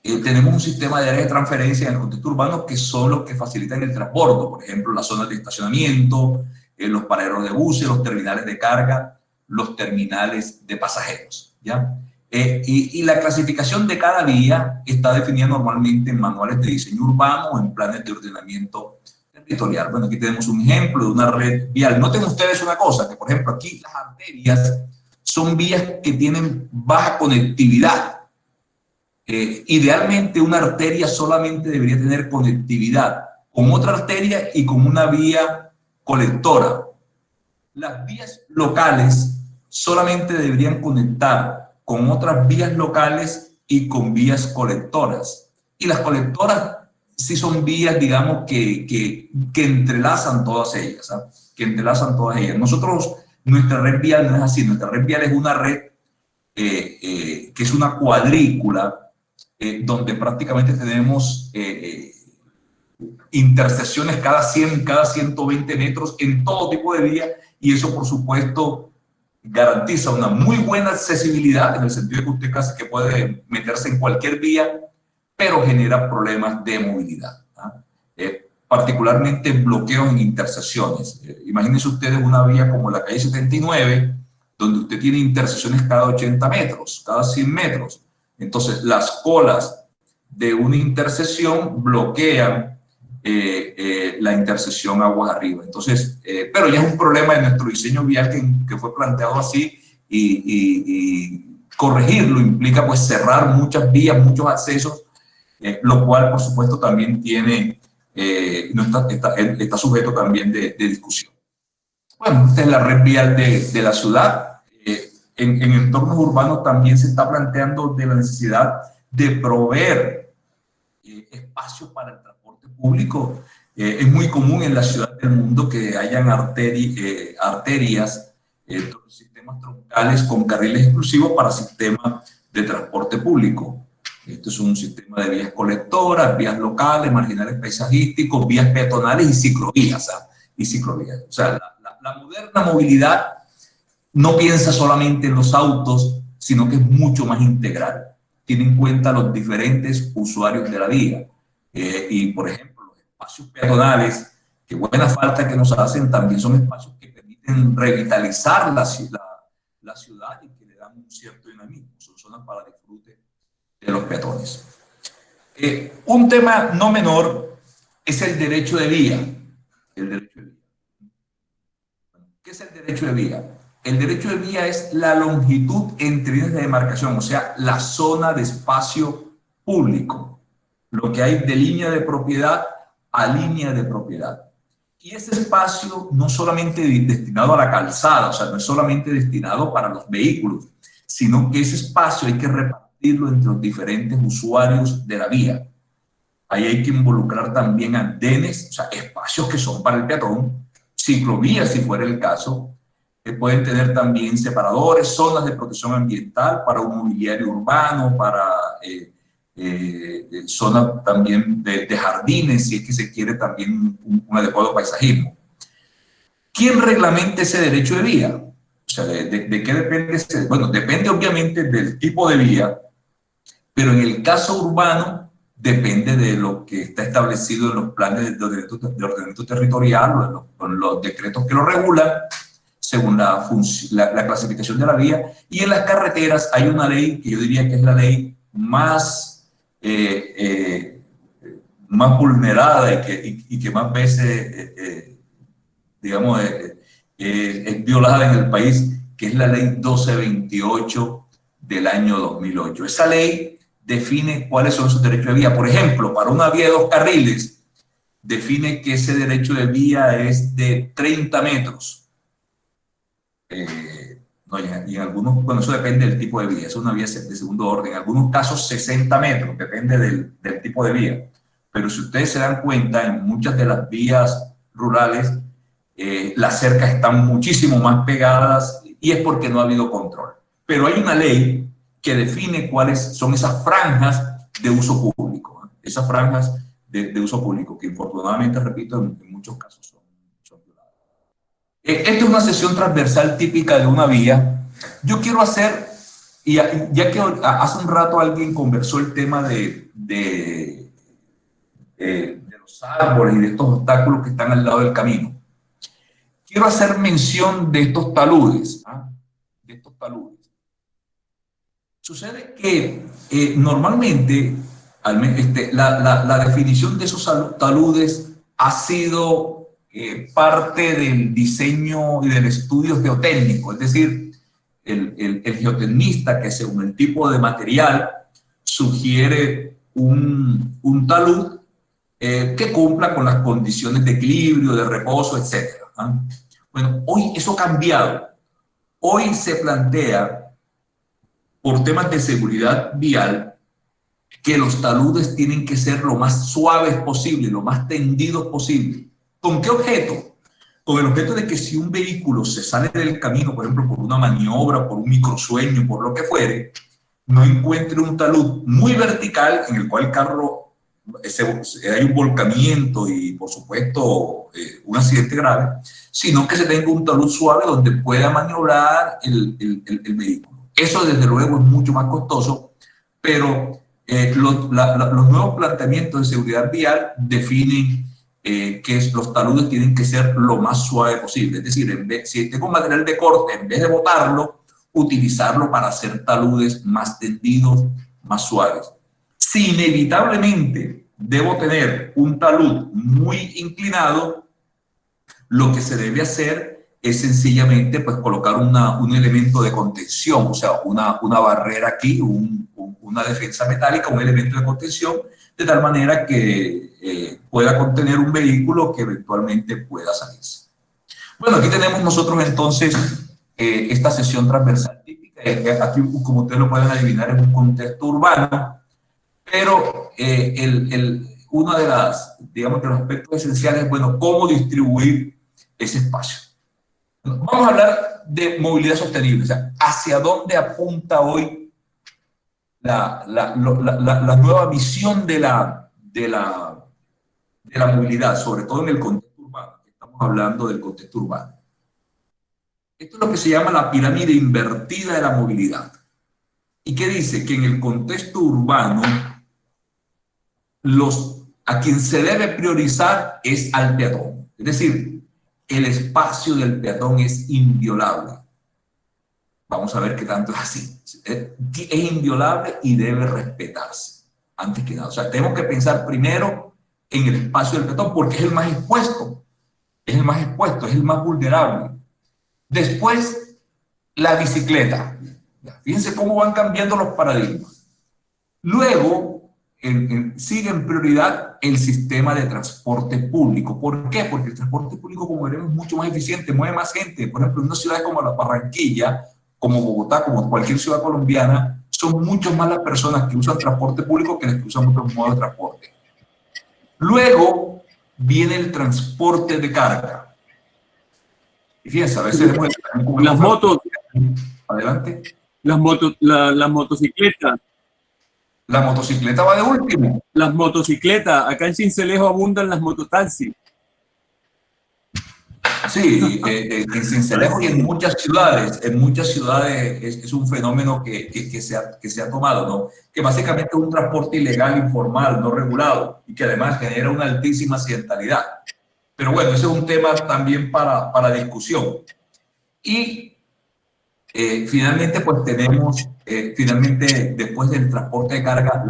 tenemos un sistema de áreas de transferencia en el contexto urbano que son los que facilitan el transporte, por ejemplo, las zonas de estacionamiento, los paraderos de buses, los terminales de carga, los terminales de pasajeros, ¿ya? Y la clasificación de cada vía está definida normalmente en manuales de diseño urbano o en planes de ordenamiento territorial. Bueno, aquí tenemos un ejemplo de una red vial. Noten ustedes una cosa, que por ejemplo aquí las arterias son vías que tienen baja conectividad. Idealmente una arteria solamente debería tener conectividad con otra arteria y con una vía colectora. Las vías locales solamente deberían conectar con otras vías locales y con vías colectoras. Y las colectoras sí son vías, digamos, que entrelazan todas ellas, ¿sabes? Que entrelazan todas ellas. Nosotros, nuestra red vial no es así. Nuestra red vial es una red que es una cuadrícula donde prácticamente tenemos intersecciones cada 100, cada 120 metros en todo tipo de vías, y eso por supuesto garantiza una muy buena accesibilidad en el sentido de que usted casi que puede meterse en cualquier vía, pero genera problemas de movilidad, particularmente bloqueos en intersecciones. Imagínense ustedes una vía como la calle 79, donde usted tiene intersecciones cada 80 metros, cada 100 metros. Entonces, las colas de una intersección bloquean la intersección aguas arriba. Entonces, pero ya es un problema de nuestro diseño vial que fue planteado así, y corregirlo implica pues cerrar muchas vías, muchos accesos, lo cual por supuesto también tiene, está sujeto también de discusión. Bueno, esta es la red vial de la ciudad. En entornos urbanos también se está planteando de la necesidad de proveer espacios para el transporte público. Es muy común en la ciudad del mundo que hayan arterias, sistemas troncales con carriles exclusivos para sistemas de transporte público. Esto es un sistema de vías colectoras, vías locales, marginales paisajísticos, vías peatonales y ciclovías. O sea, la moderna movilidad no piensa solamente en los autos, sino que es mucho más integral. Tiene en cuenta los diferentes usuarios de la vía. Y, por ejemplo, los espacios peatonales, que buena falta que nos hacen, también son espacios que permiten revitalizar la ciudad y que le dan un cierto dinamismo. Son zonas para disfrute de los peatones. Un tema no menor es el derecho de vía. El derecho de vía. ¿Qué es el derecho de vía? El derecho de vía es la longitud entre líneas de demarcación, o sea, la zona de espacio público, lo que hay de línea de propiedad a línea de propiedad. Y ese espacio no solamente destinado a la calzada, o sea, no es solamente destinado para los vehículos, sino que ese espacio hay que repartirlo entre los diferentes usuarios de la vía. Ahí hay que involucrar también andenes, o sea, espacios que son para el peatón, ciclovías si fuera el caso. Pueden tener también separadores, zonas de protección ambiental para un mobiliario urbano, para zonas también de jardines, si es que se quiere también un adecuado paisajismo. ¿Quién reglamenta ese derecho de vía? O sea, ¿de qué depende ese? Bueno, depende obviamente del tipo de vía, pero en el caso urbano depende de lo que está establecido en los planes de ordenamiento territorial o en los decretos que lo regulan, según la clasificación de la vía. Y en las carreteras hay una ley que yo diría que es la ley más vulnerada y que más veces, digamos, es violada en el país, que es la ley 1228 del año 2008. Esa ley define cuáles son sus derechos de vía. Por ejemplo, para una vía de 2 carriles, define que ese derecho de vía es de 30 metros. No, y en algunos, bueno, eso depende del tipo de vía, es una vía de segundo orden. En algunos casos 60 metros, depende del tipo de vía. Pero si ustedes se dan cuenta, en muchas de las vías rurales, las cercas están muchísimo más pegadas y es porque no ha habido control. Pero hay una ley que define cuáles son esas franjas de uso público, esas franjas de uso público, que infortunadamente, repito, en muchos casos son violadas. Esta es una sesión transversal típica de una vía. Yo quiero hacer, y ya que hace un rato alguien conversó el tema de los árboles y de estos obstáculos que están al lado del camino, quiero hacer mención de estos taludes, de estos taludes. Sucede que normalmente la definición de esos taludes ha sido parte del diseño y del estudio geotécnico, es decir, el geotecnista que según el tipo de material sugiere un talud que cumpla con las condiciones de equilibrio, de reposo, etc. Bueno, hoy eso ha cambiado. Hoy se plantea, por temas de seguridad vial, que los taludes tienen que ser lo más suaves posible, lo más tendidos posible. ¿Con qué objeto? Con el objeto de que si un vehículo se sale del camino, por ejemplo, por una maniobra, por un microsueño, por lo que fuere, no encuentre un talud muy vertical en el cual el carro hay un volcamiento y, por supuesto, un accidente grave, sino que se tenga un talud suave donde pueda maniobrar el vehículo. Eso, desde luego, es mucho más costoso, pero los nuevos planteamientos de seguridad vial definen que los taludes tienen que ser lo más suave posible. Es decir, si tengo un material de corte, en vez de botarlo, utilizarlo para hacer taludes más tendidos, más suaves. Si inevitablemente debo tener un talud muy inclinado, lo que se debe hacer es sencillamente pues, colocar un elemento de contención, o sea, una barrera aquí, una defensa metálica, un elemento de contención, de tal manera que pueda contener un vehículo que eventualmente pueda salirse. Bueno, aquí tenemos nosotros entonces esta sesión transversal típica. Aquí, como ustedes lo pueden adivinar, es un contexto urbano, pero uno de los aspectos esenciales es, bueno, cómo distribuir ese espacio. Vamos a hablar de movilidad sostenible, o sea, hacia dónde apunta hoy la nueva visión de la movilidad, sobre todo en el contexto urbano. Estamos hablando del contexto urbano. Esto es lo que se llama la pirámide invertida de la movilidad. ¿Y qué dice? Que en el contexto urbano, a quien se debe priorizar es al peatón. Es decir, el espacio del peatón es inviolable. Vamos a ver qué tanto es así. Es inviolable y debe respetarse, antes que nada. O sea, tenemos que pensar primero en el espacio del peatón porque es el más expuesto. Es el más expuesto, es el más vulnerable. Después, la bicicleta. Fíjense cómo van cambiando los paradigmas. Luego, sigue en prioridad el sistema de transporte público. ¿Por qué? Porque el transporte público, como veremos, es mucho más eficiente, mueve más gente. Por ejemplo, en una ciudad como la Barranquilla, como Bogotá, como cualquier ciudad colombiana, son mucho más las personas que usan transporte público que las que usan otros modos de transporte. Luego viene el transporte de carga. Y fíjense, a veces las motos. Adelante. Las motocicletas. La motocicleta va de último. Las motocicletas. Acá en Sincelejo abundan las mototaxis. Sí, en Sincelejo y en muchas ciudades es un fenómeno que se ha tomado, ¿no? Que básicamente es un transporte ilegal, informal, no regulado y que además genera una altísima accidentalidad. Pero bueno, ese es un tema también para discusión. Y finalmente, pues tenemos, después del transporte de carga,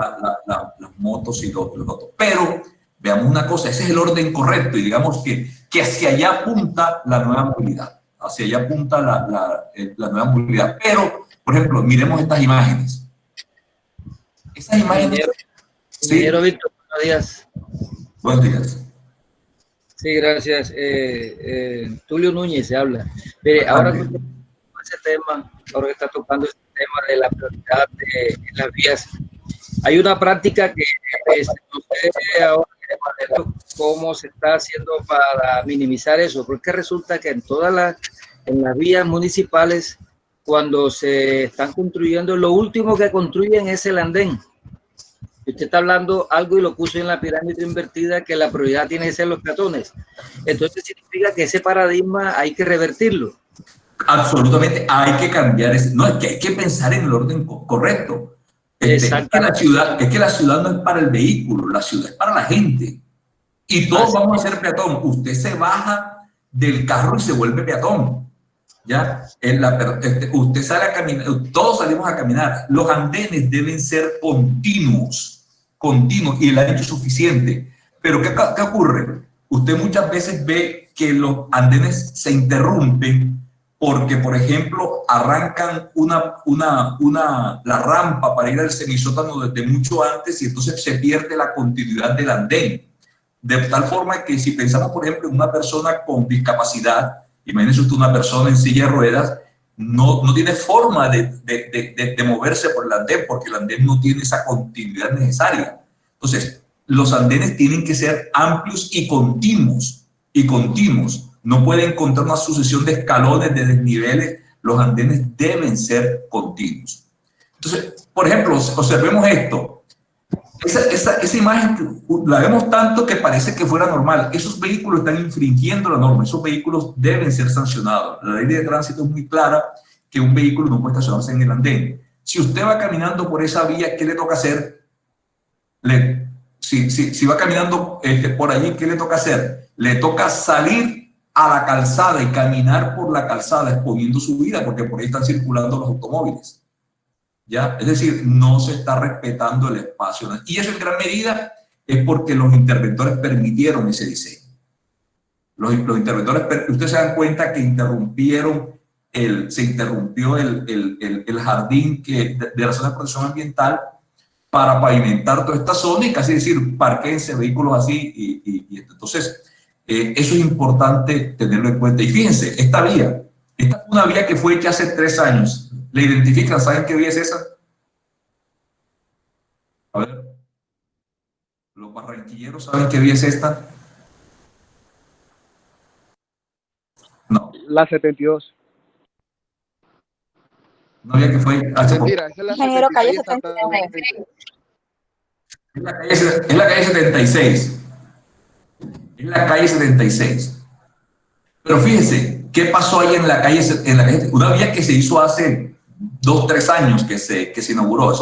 las motos y los otros. Pero veamos una cosa, ese es el orden correcto y digamos que hacia allá apunta la nueva movilidad. hacia allá apunta la nueva movilidad. Pero, por ejemplo, miremos estas imágenes. Esas imágenes... Ingeniero Víctor, buenos días. Buenos días. Sí, gracias. Tulio Núñez se habla. Mire, ahora que usted ese tema, ahora que está tocando este tema de la prioridad de las vías, hay una práctica que usted ahora quiere ver cómo se está haciendo para minimizar eso, porque resulta que en las vías municipales, cuando se están construyendo, lo último que construyen es el andén. Usted está hablando algo y lo puso en la pirámide invertida, que la prioridad tiene que ser los peatones. Entonces significa que ese paradigma hay que revertirlo. Absolutamente, hay que cambiar eso. No, es que hay que pensar en el orden correcto. Es que la ciudad no es para el vehículo, la ciudad es para la gente. Y todos vamos a ser peatón. Usted se baja del carro y se vuelve peatón. ¿Ya? Usted sale a caminar, todos salimos a caminar. Los andenes deben ser continuos, y el ancho suficiente. Pero ¿qué ocurre? Usted muchas veces ve que los andenes se interrumpen porque, por ejemplo, arrancan la rampa para ir al semisótano desde mucho antes y entonces se pierde la continuidad del andén. De tal forma que si pensamos, por ejemplo, en una persona con discapacidad, imagínese usted una persona en silla de ruedas, no tiene forma de moverse por el andén porque el andén no tiene esa continuidad necesaria. Entonces, los andenes tienen que ser amplios y continuos. No puede encontrar una sucesión de escalones, de desniveles. Los andenes deben ser continuos. Entonces, por ejemplo, observemos esto. Esa imagen la vemos tanto que parece que fuera normal. Esos vehículos están infringiendo la norma. Esos vehículos deben ser sancionados. La ley de tránsito es muy clara que un vehículo no puede estacionarse en el andén. Si usted va caminando por esa vía, ¿qué le toca hacer? Si va caminando por allí, ¿qué le toca hacer? Le toca salir a la calzada y caminar por la calzada exponiendo su vida porque por ahí están circulando los automóviles. ¿Ya? Es decir, no se está respetando el espacio. Y eso en gran medida es porque los interventores permitieron ese diseño. Los interventores, ustedes se dan cuenta que se interrumpió el jardín de la zona de protección ambiental para pavimentar toda esta zona y casi decir, parquense vehículos así. Entonces, eso es importante tenerlo en cuenta. Y fíjense, esta fue una vía que fue hecha hace 3 años. ¿La identifican? ¿Saben qué vía es esa? A ver. ¿Los barranquilleros saben qué vía es esta? No. La 72. No había que fue. Mentira, esa es la Ingeniero, calle 79. Es la calle 76. Es la calle 76. Pero fíjense, ¿qué pasó ahí en la calle? Una vía que se hizo hace 2 o 3 años que se inauguró,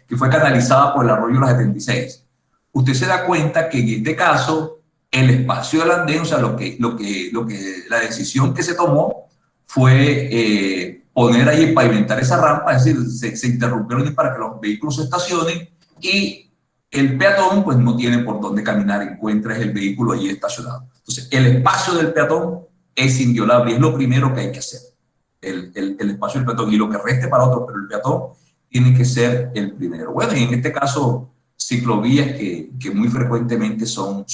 que fue canalizada por el arroyo La 76. Usted se da cuenta que en este caso el espacio del andén, o sea, la decisión que se tomó fue poner ahí, pavimentar esa rampa, es decir, se interrumpieron para que los vehículos se estacionen y el peatón pues no tiene por dónde caminar, encuentra el vehículo ahí estacionado. Entonces, el espacio del peatón es inviolable, es lo primero que hay que hacer. El espacio del peatón y lo que reste para otros, pero el peatón tiene que ser el primero. Bueno, y en este caso, ciclovías que muy frecuentemente son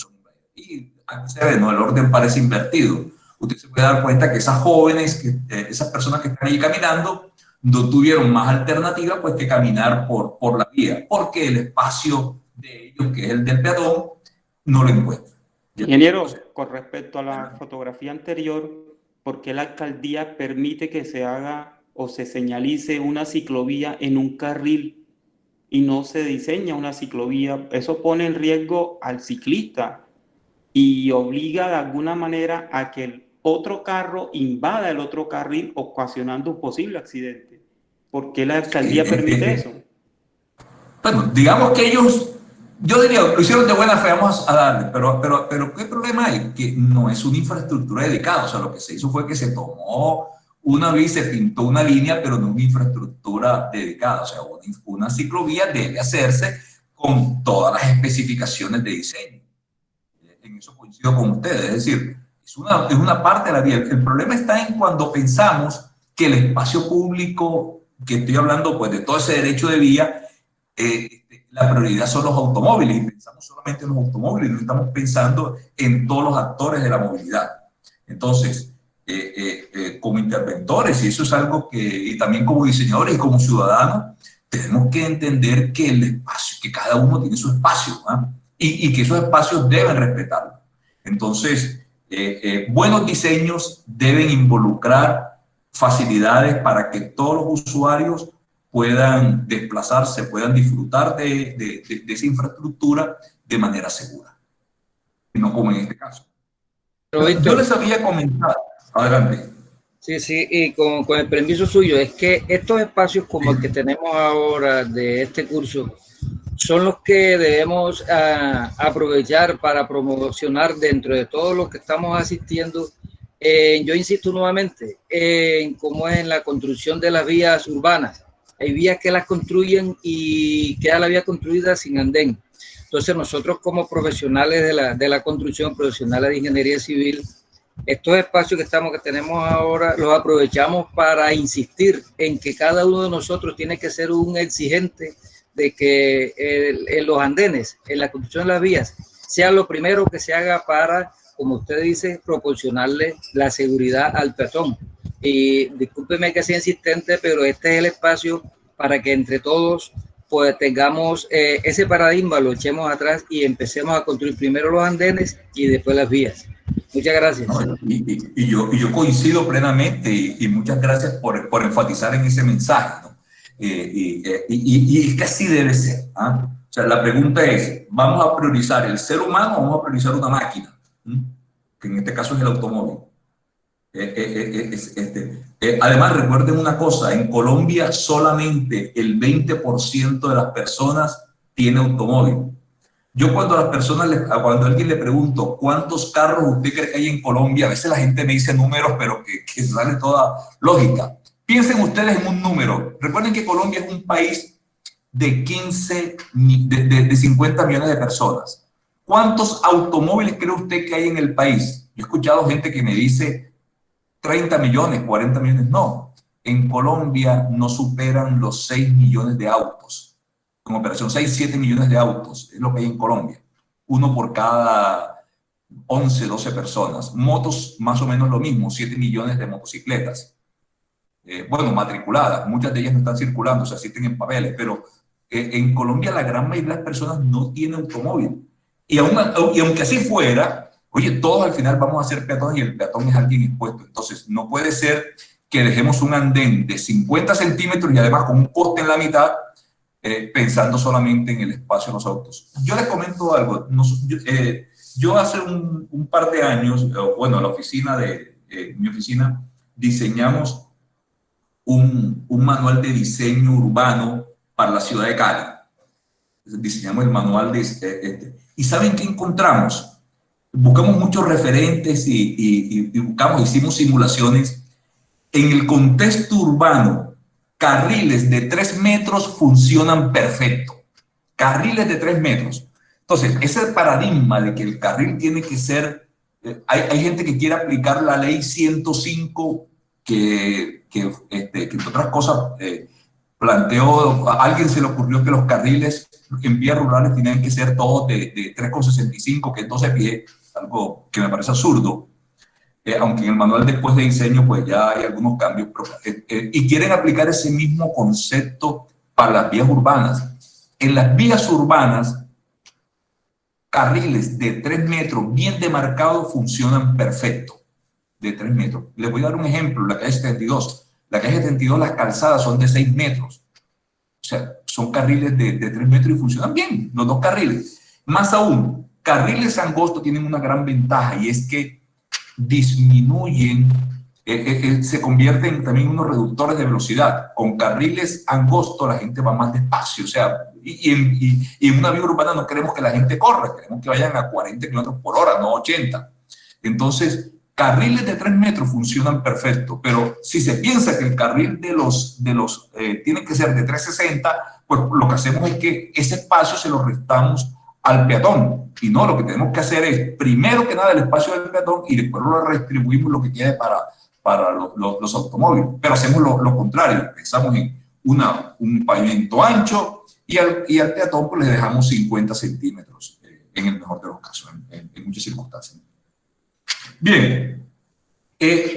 y aquí se ve, ¿no? El orden parece invertido. Usted se puede dar cuenta que esas jóvenes, esas personas que están ahí caminando, no tuvieron más alternativa pues que caminar por la vía, porque el espacio de ellos, que es el del peatón, no lo encuentran. Ingeniero, con respecto a la fotografía anterior, ¿por qué la alcaldía permite que se haga o se señalice una ciclovía en un carril y no se diseña una ciclovía? Eso pone en riesgo al ciclista y obliga de alguna manera a que el otro carro invada el otro carril, ocasionando un posible accidente. ¿Por qué la alcaldía permite eso? Bueno, digamos que ellos, yo diría, lo hicieron de buena fe, vamos a darle, pero ¿qué problema hay? Que no es una infraestructura dedicada, o sea, lo que se hizo fue que se tomó una vía y se pintó una línea, pero no una infraestructura dedicada, o sea, una ciclovía debe hacerse con todas las especificaciones de diseño. En eso coincido con ustedes, es decir, es una parte de la vía. El problema está en cuando pensamos que el espacio público, que estoy hablando pues de todo ese derecho de vía, la prioridad son los automóviles, y pensamos solamente en los automóviles, no estamos pensando en todos los actores de la movilidad. Entonces, como interventores, y eso es algo que, y también como diseñadores y como ciudadanos, tenemos que entender que el espacio, que cada uno tiene su espacio, ¿eh? Y que esos espacios deben respetarlo. Entonces, buenos diseños deben involucrar facilidades para que todos los usuarios puedan desplazarse, puedan disfrutar de esa infraestructura de manera segura, no como en este caso. Yo les había comentado, adelante. Sí, sí, y con el permiso suyo, es que estos espacios como el que tenemos ahora de este curso son los que debemos aprovechar para promocionar dentro de todos los que estamos asistiendo. Yo insisto nuevamente en cómo es en la construcción de las vías urbanas. Hay vías que las construyen y queda la vía construida sin andén. Entonces nosotros como profesionales de la construcción, profesionales de ingeniería civil, estos espacios que tenemos ahora los aprovechamos para insistir en que cada uno de nosotros tiene que ser un exigente de que en los andenes, en la construcción de las vías, sea lo primero que se haga para, como usted dice, proporcionarle la seguridad al peatón. Y discúlpeme que sea insistente, pero este es el espacio para que entre todos pues tengamos ese paradigma, lo echemos atrás y empecemos a construir primero los andenes y después las vías. Muchas gracias. No, y yo coincido plenamente y muchas gracias por enfatizar en ese mensaje, ¿no? Y es que así debe ser, ¿eh? O sea, la pregunta es, ¿vamos a priorizar el ser humano o vamos a priorizar una máquina? Que en este caso es el automóvil. Además, recuerden una cosa, en Colombia solamente el 20% de las personas tiene automóvil. Yo cuando cuando a alguien le pregunto cuántos carros usted cree que hay en Colombia, a veces la gente me dice números, pero que sale toda lógica. Piensen ustedes en un número. Recuerden que Colombia es un país de 50 millones de personas. ¿Cuántos automóviles cree usted que hay en el país? Yo he escuchado gente que me dice 30 millones, 40 millones. No, en Colombia no superan los 6 millones de autos. Con operación 6, 7 millones de autos, es lo que hay en Colombia. Uno por cada 11, 12 personas. Motos, más o menos lo mismo, 7 millones de motocicletas. Bueno, matriculadas, muchas de ellas no están circulando, o sea, existen en papeles, pero en Colombia la gran mayoría de las personas no tienen automóvil. Y aunque así fuera, oye, todos al final vamos a ser peatones y el peatón es alguien expuesto. Entonces, no puede ser que dejemos un andén de 50 centímetros y además con un poste en la mitad, pensando solamente en el espacio de los autos. Yo les comento algo. Yo hace un par de años, bueno, la oficina mi oficina, diseñamos un manual de diseño urbano para la ciudad de Cali. Diseñamos el manual ¿y saben qué encontramos? Buscamos muchos referentes y hicimos simulaciones. En el contexto urbano, carriles de 3 metros funcionan perfecto. Carriles de 3 metros. Entonces, ese paradigma de que el carril tiene que ser... hay gente que quiere aplicar la ley 105 que entre otras cosas planteó, a alguien se le ocurrió que los carriles en vías rurales tenían que ser todos de 3,65, que es 12 pies, algo que me parece absurdo. Aunque en el manual después de diseño pues ya hay algunos cambios, y quieren aplicar ese mismo concepto para las vías urbanas. En las vías urbanas, carriles de 3 metros bien demarcados funcionan perfecto, de 3 metros. Les voy a dar un ejemplo, la calle 72. La calle 72, las calzadas son de 6 metros. O sea, son carriles de 3 metros y funcionan bien, los dos carriles. Más aún, carriles angostos tienen una gran ventaja y es que disminuyen, se convierten también en unos reductores de velocidad. Con carriles angostos la gente va más despacio, o sea, y en una vía urbana no queremos que la gente corra, queremos que vayan a 40 kilómetros por hora, no 80. Entonces, carriles de 3 metros funcionan perfecto, pero si se piensa que el carril tiene que ser de 360, pues lo que hacemos es que ese espacio se lo restamos al peatón. Y no, lo que tenemos que hacer es, primero que nada, el espacio del peatón y después lo redistribuimos lo que quede para los automóviles. Pero hacemos lo contrario, pensamos en un pavimento ancho y al peatón pues, le dejamos 50 centímetros, en el mejor de los casos, en muchas circunstancias. Bien,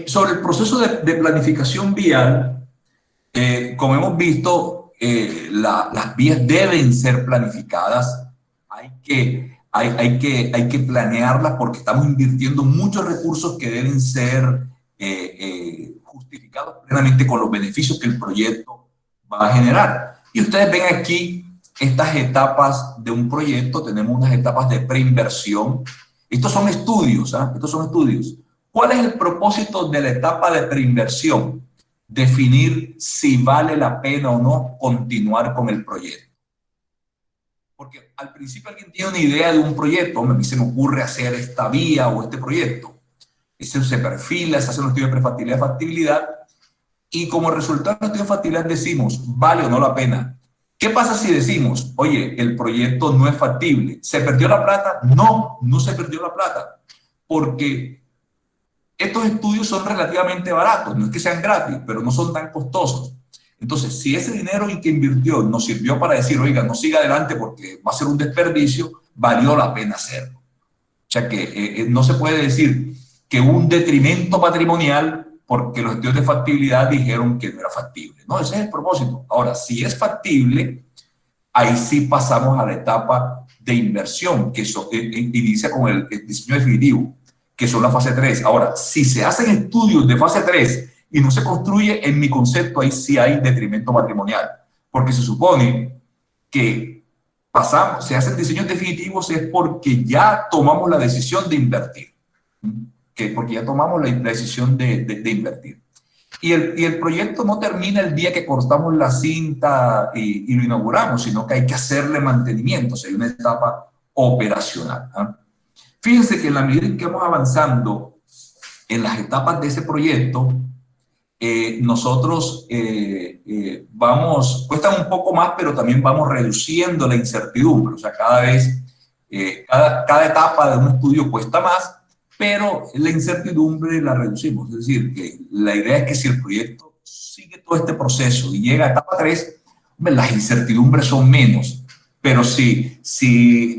sobre el proceso de planificación vial, como hemos visto, las vías deben ser planificadas, hay que planearlas porque estamos invirtiendo muchos recursos que deben ser justificados plenamente con los beneficios que el proyecto va a generar. Y ustedes ven aquí estas etapas de un proyecto, tenemos unas etapas de preinversión. Estos son estudios, ¿ah? Estos son estudios. ¿Cuál es el propósito de la etapa de preinversión? Definir si vale la pena o no continuar con el proyecto. Porque al principio alguien tiene una idea de un proyecto, a mí se me ocurre hacer esta vía o este proyecto. Eso se perfila, se hace un estudio de prefactibilidad y factibilidad, y como resultado del estudio de factibilidad decimos, ¿vale o no la pena? ¿Qué pasa si decimos, oye, el proyecto no es factible? ¿Se perdió la plata? No, no se perdió la plata, porque estos estudios son relativamente baratos, no es que sean gratis, pero no son tan costosos. Entonces, si ese dinero que invirtió nos sirvió para decir, oiga, no siga adelante porque va a ser un desperdicio, valió la pena hacerlo. O sea que no se puede decir que un detrimento patrimonial porque los estudios de factibilidad dijeron que no era factible. No, ese es el propósito. Ahora, si es factible, ahí sí pasamos a la etapa de inversión, que inicia con el diseño definitivo, que son la fase 3. Ahora, si se hacen estudios de fase 3 y no se construye, en mi concepto, ahí sí hay detrimento patrimonial, porque se supone que se hacen diseños definitivos es porque ya tomamos la decisión de invertir, porque ya tomamos la decisión de invertir. Y el proyecto no termina el día que cortamos la cinta y lo inauguramos, sino que hay que hacerle mantenimiento, o sea, hay una etapa operacional, ¿eh? Fíjense que en la medida en que vamos avanzando en las etapas de ese proyecto, nosotros cuestan un poco más, pero también vamos reduciendo la incertidumbre. O sea, cada vez, cada etapa de un estudio cuesta más, pero la incertidumbre la reducimos. Es decir, que la idea es que si el proyecto sigue todo este proceso y llega a etapa 3, las incertidumbres son menos. Pero si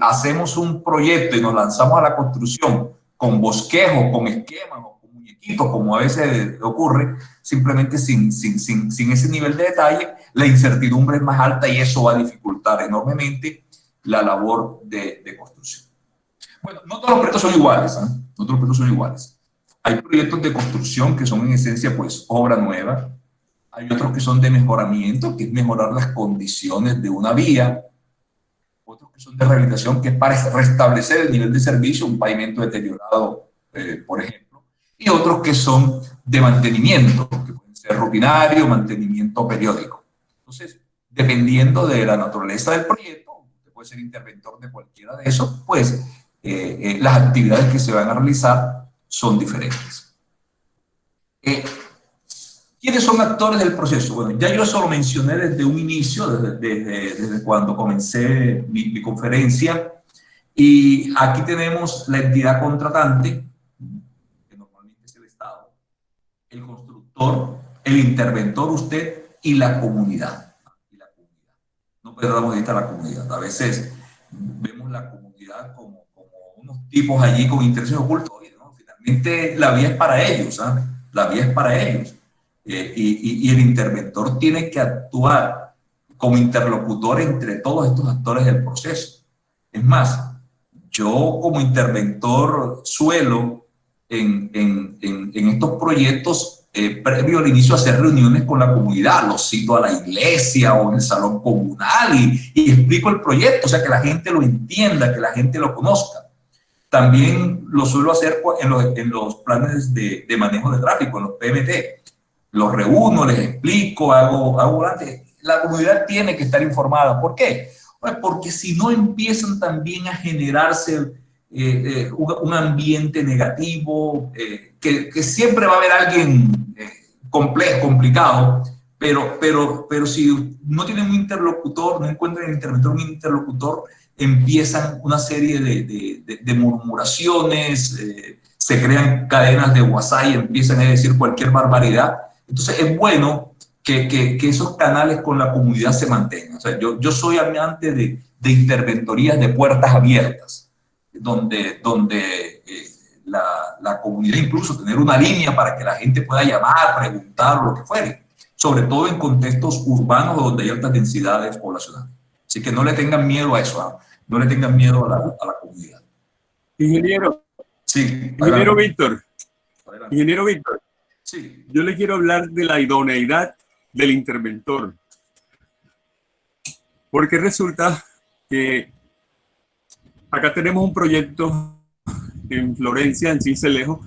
hacemos un proyecto y nos lanzamos a la construcción con bosquejos, con esquemas o con muñequitos, como a veces ocurre, simplemente sin ese nivel de detalle, la incertidumbre es más alta y eso va a dificultar enormemente la labor de construcción. Bueno, no todos los proyectos son iguales, ¿eh? No todos los proyectos son iguales. Hay proyectos de construcción que son en esencia pues obra nueva. Hay otros que son de mejoramiento, que es mejorar las condiciones de una vía. Otros que son de rehabilitación, que es para restablecer el nivel de servicio, un pavimento deteriorado, por ejemplo. Y otros que son de mantenimiento, que pueden ser rutinario, mantenimiento periódico. Entonces, dependiendo de la naturaleza del proyecto, usted puede ser interventor de cualquiera de esos, pues las actividades que se van a realizar son diferentes. ¿Quiénes son actores del proceso? Bueno, ya yo eso lo mencioné desde un inicio, desde cuando comencé mi conferencia, y aquí tenemos la entidad contratante, que normalmente es el Estado, el constructor, el interventor, usted, y la comunidad. No perdamos de vista la comunidad. A veces vemos la comunidad como unos tipos allí con intereses ocultos, ¿no? Finalmente la vía es para ellos, ¿sabes? La vía es para ellos. Y el interventor tiene que actuar como interlocutor entre todos estos actores del proceso. Es más, yo como interventor suelo en estos proyectos, previo al inicio, hacer reuniones con la comunidad. Los cito a la iglesia o en el salón comunal y explico el proyecto, o sea, que la gente lo entienda, que la gente lo conozca. También lo suelo hacer en los planes de manejo de tráfico, en los PMT. Los reúno, les explico, hago antes. La comunidad tiene que estar informada. ¿Por qué? Pues porque si no empiezan también a generarse un ambiente negativo, que siempre va a haber alguien complicado, pero si no tienen un interlocutor, no encuentran en el interventor un interlocutor empiezan una serie de murmuraciones, se crean cadenas de WhatsApp y empiezan a decir cualquier barbaridad. Entonces es bueno que esos canales con la comunidad se mantengan. O sea, yo soy amante de interventorías de puertas abiertas, donde la comunidad, incluso tener una línea para que la gente pueda llamar, preguntar, lo que fuere, sobre todo en contextos urbanos donde hay altas densidades poblacionales. Así que no le tengan miedo a eso, no le tengan miedo a la comunidad. Ingeniero. Sí. Ingeniero Víctor. Adelante. Ingeniero Víctor. Sí. Yo le quiero hablar de la idoneidad del interventor. Porque resulta que acá tenemos un proyecto en Florencia, en Sincelejo,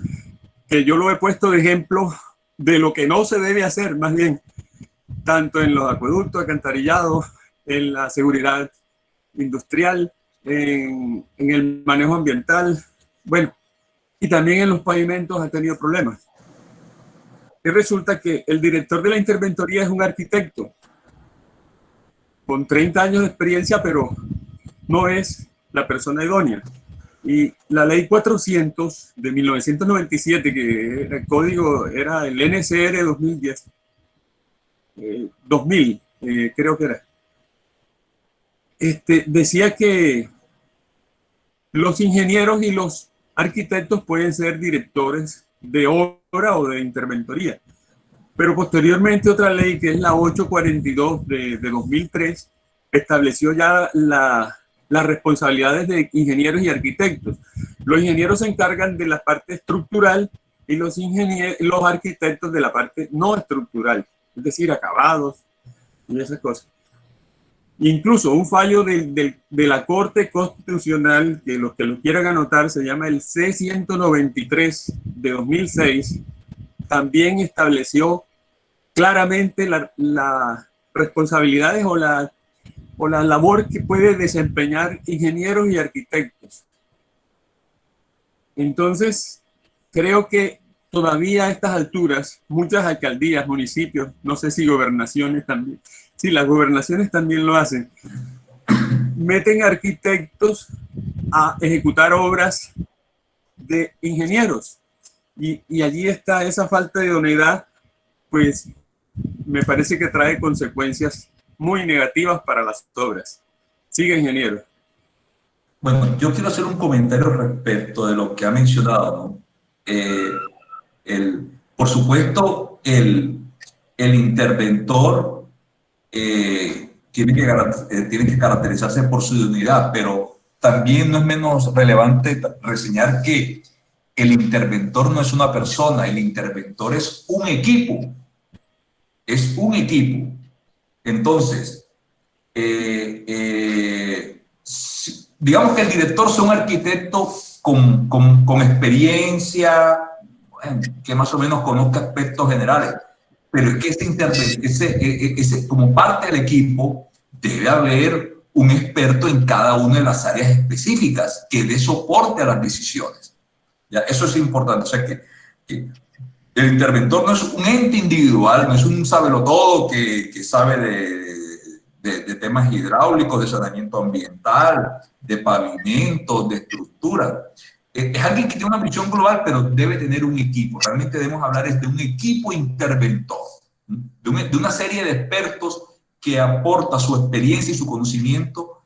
que yo lo he puesto de ejemplo de lo que no se debe hacer, más bien, tanto en los acueductos, alcantarillados, en la seguridad industrial, en el manejo ambiental, bueno, y también en los pavimentos ha tenido problemas. Y resulta que el director de la interventoría es un arquitecto con 30 años de experiencia, pero no es la persona idónea. Y la ley 400 de 1997, que el código era el NCR 2010, 2000, creo que era, decía que los ingenieros y los arquitectos pueden ser directores de obra o de interventoría. Pero posteriormente otra ley, que es la 842 de 2003, estableció ya las responsabilidades de ingenieros y arquitectos. Los ingenieros se encargan de la parte estructural y los arquitectos de la parte no estructural, es decir, acabados y esas cosas. Incluso un fallo de la Corte Constitucional, que los que lo quieran anotar, se llama el C-193 de 2006, también estableció claramente las responsabilidades o la labor que puede desempeñar ingenieros y arquitectos. Entonces, creo que todavía a estas alturas, muchas alcaldías, municipios, no sé si gobernaciones también, sí, las gobernaciones también lo hacen, meten arquitectos a ejecutar obras de ingenieros. Y allí está esa falta de idoneidad, pues me parece que trae consecuencias muy negativas para las obras. Sigue, ingeniero. Bueno, yo quiero hacer un comentario respecto de lo que ha mencionado, ¿no? Por supuesto, el interventor tiene que caracterizarse por su idoneidad, pero también no es menos relevante reseñar que el interventor no es una persona, el interventor es un equipo. Es un equipo. Entonces, digamos que el director sea un arquitecto con experiencia, bueno, que más o menos conozca aspectos generales, pero es que como parte del equipo debe haber un experto en cada una de las áreas específicas que dé soporte a las decisiones. ¿Ya? Eso es importante. O sea, que el interventor no es un ente individual, no es un sabelotodo que sabe de temas hidráulicos, de saneamiento ambiental, de pavimentos, de estructura. Es alguien que tiene una visión global, pero debe tener un equipo. Realmente debemos hablar de un equipo interventor, de una serie de expertos que aporta su experiencia y su conocimiento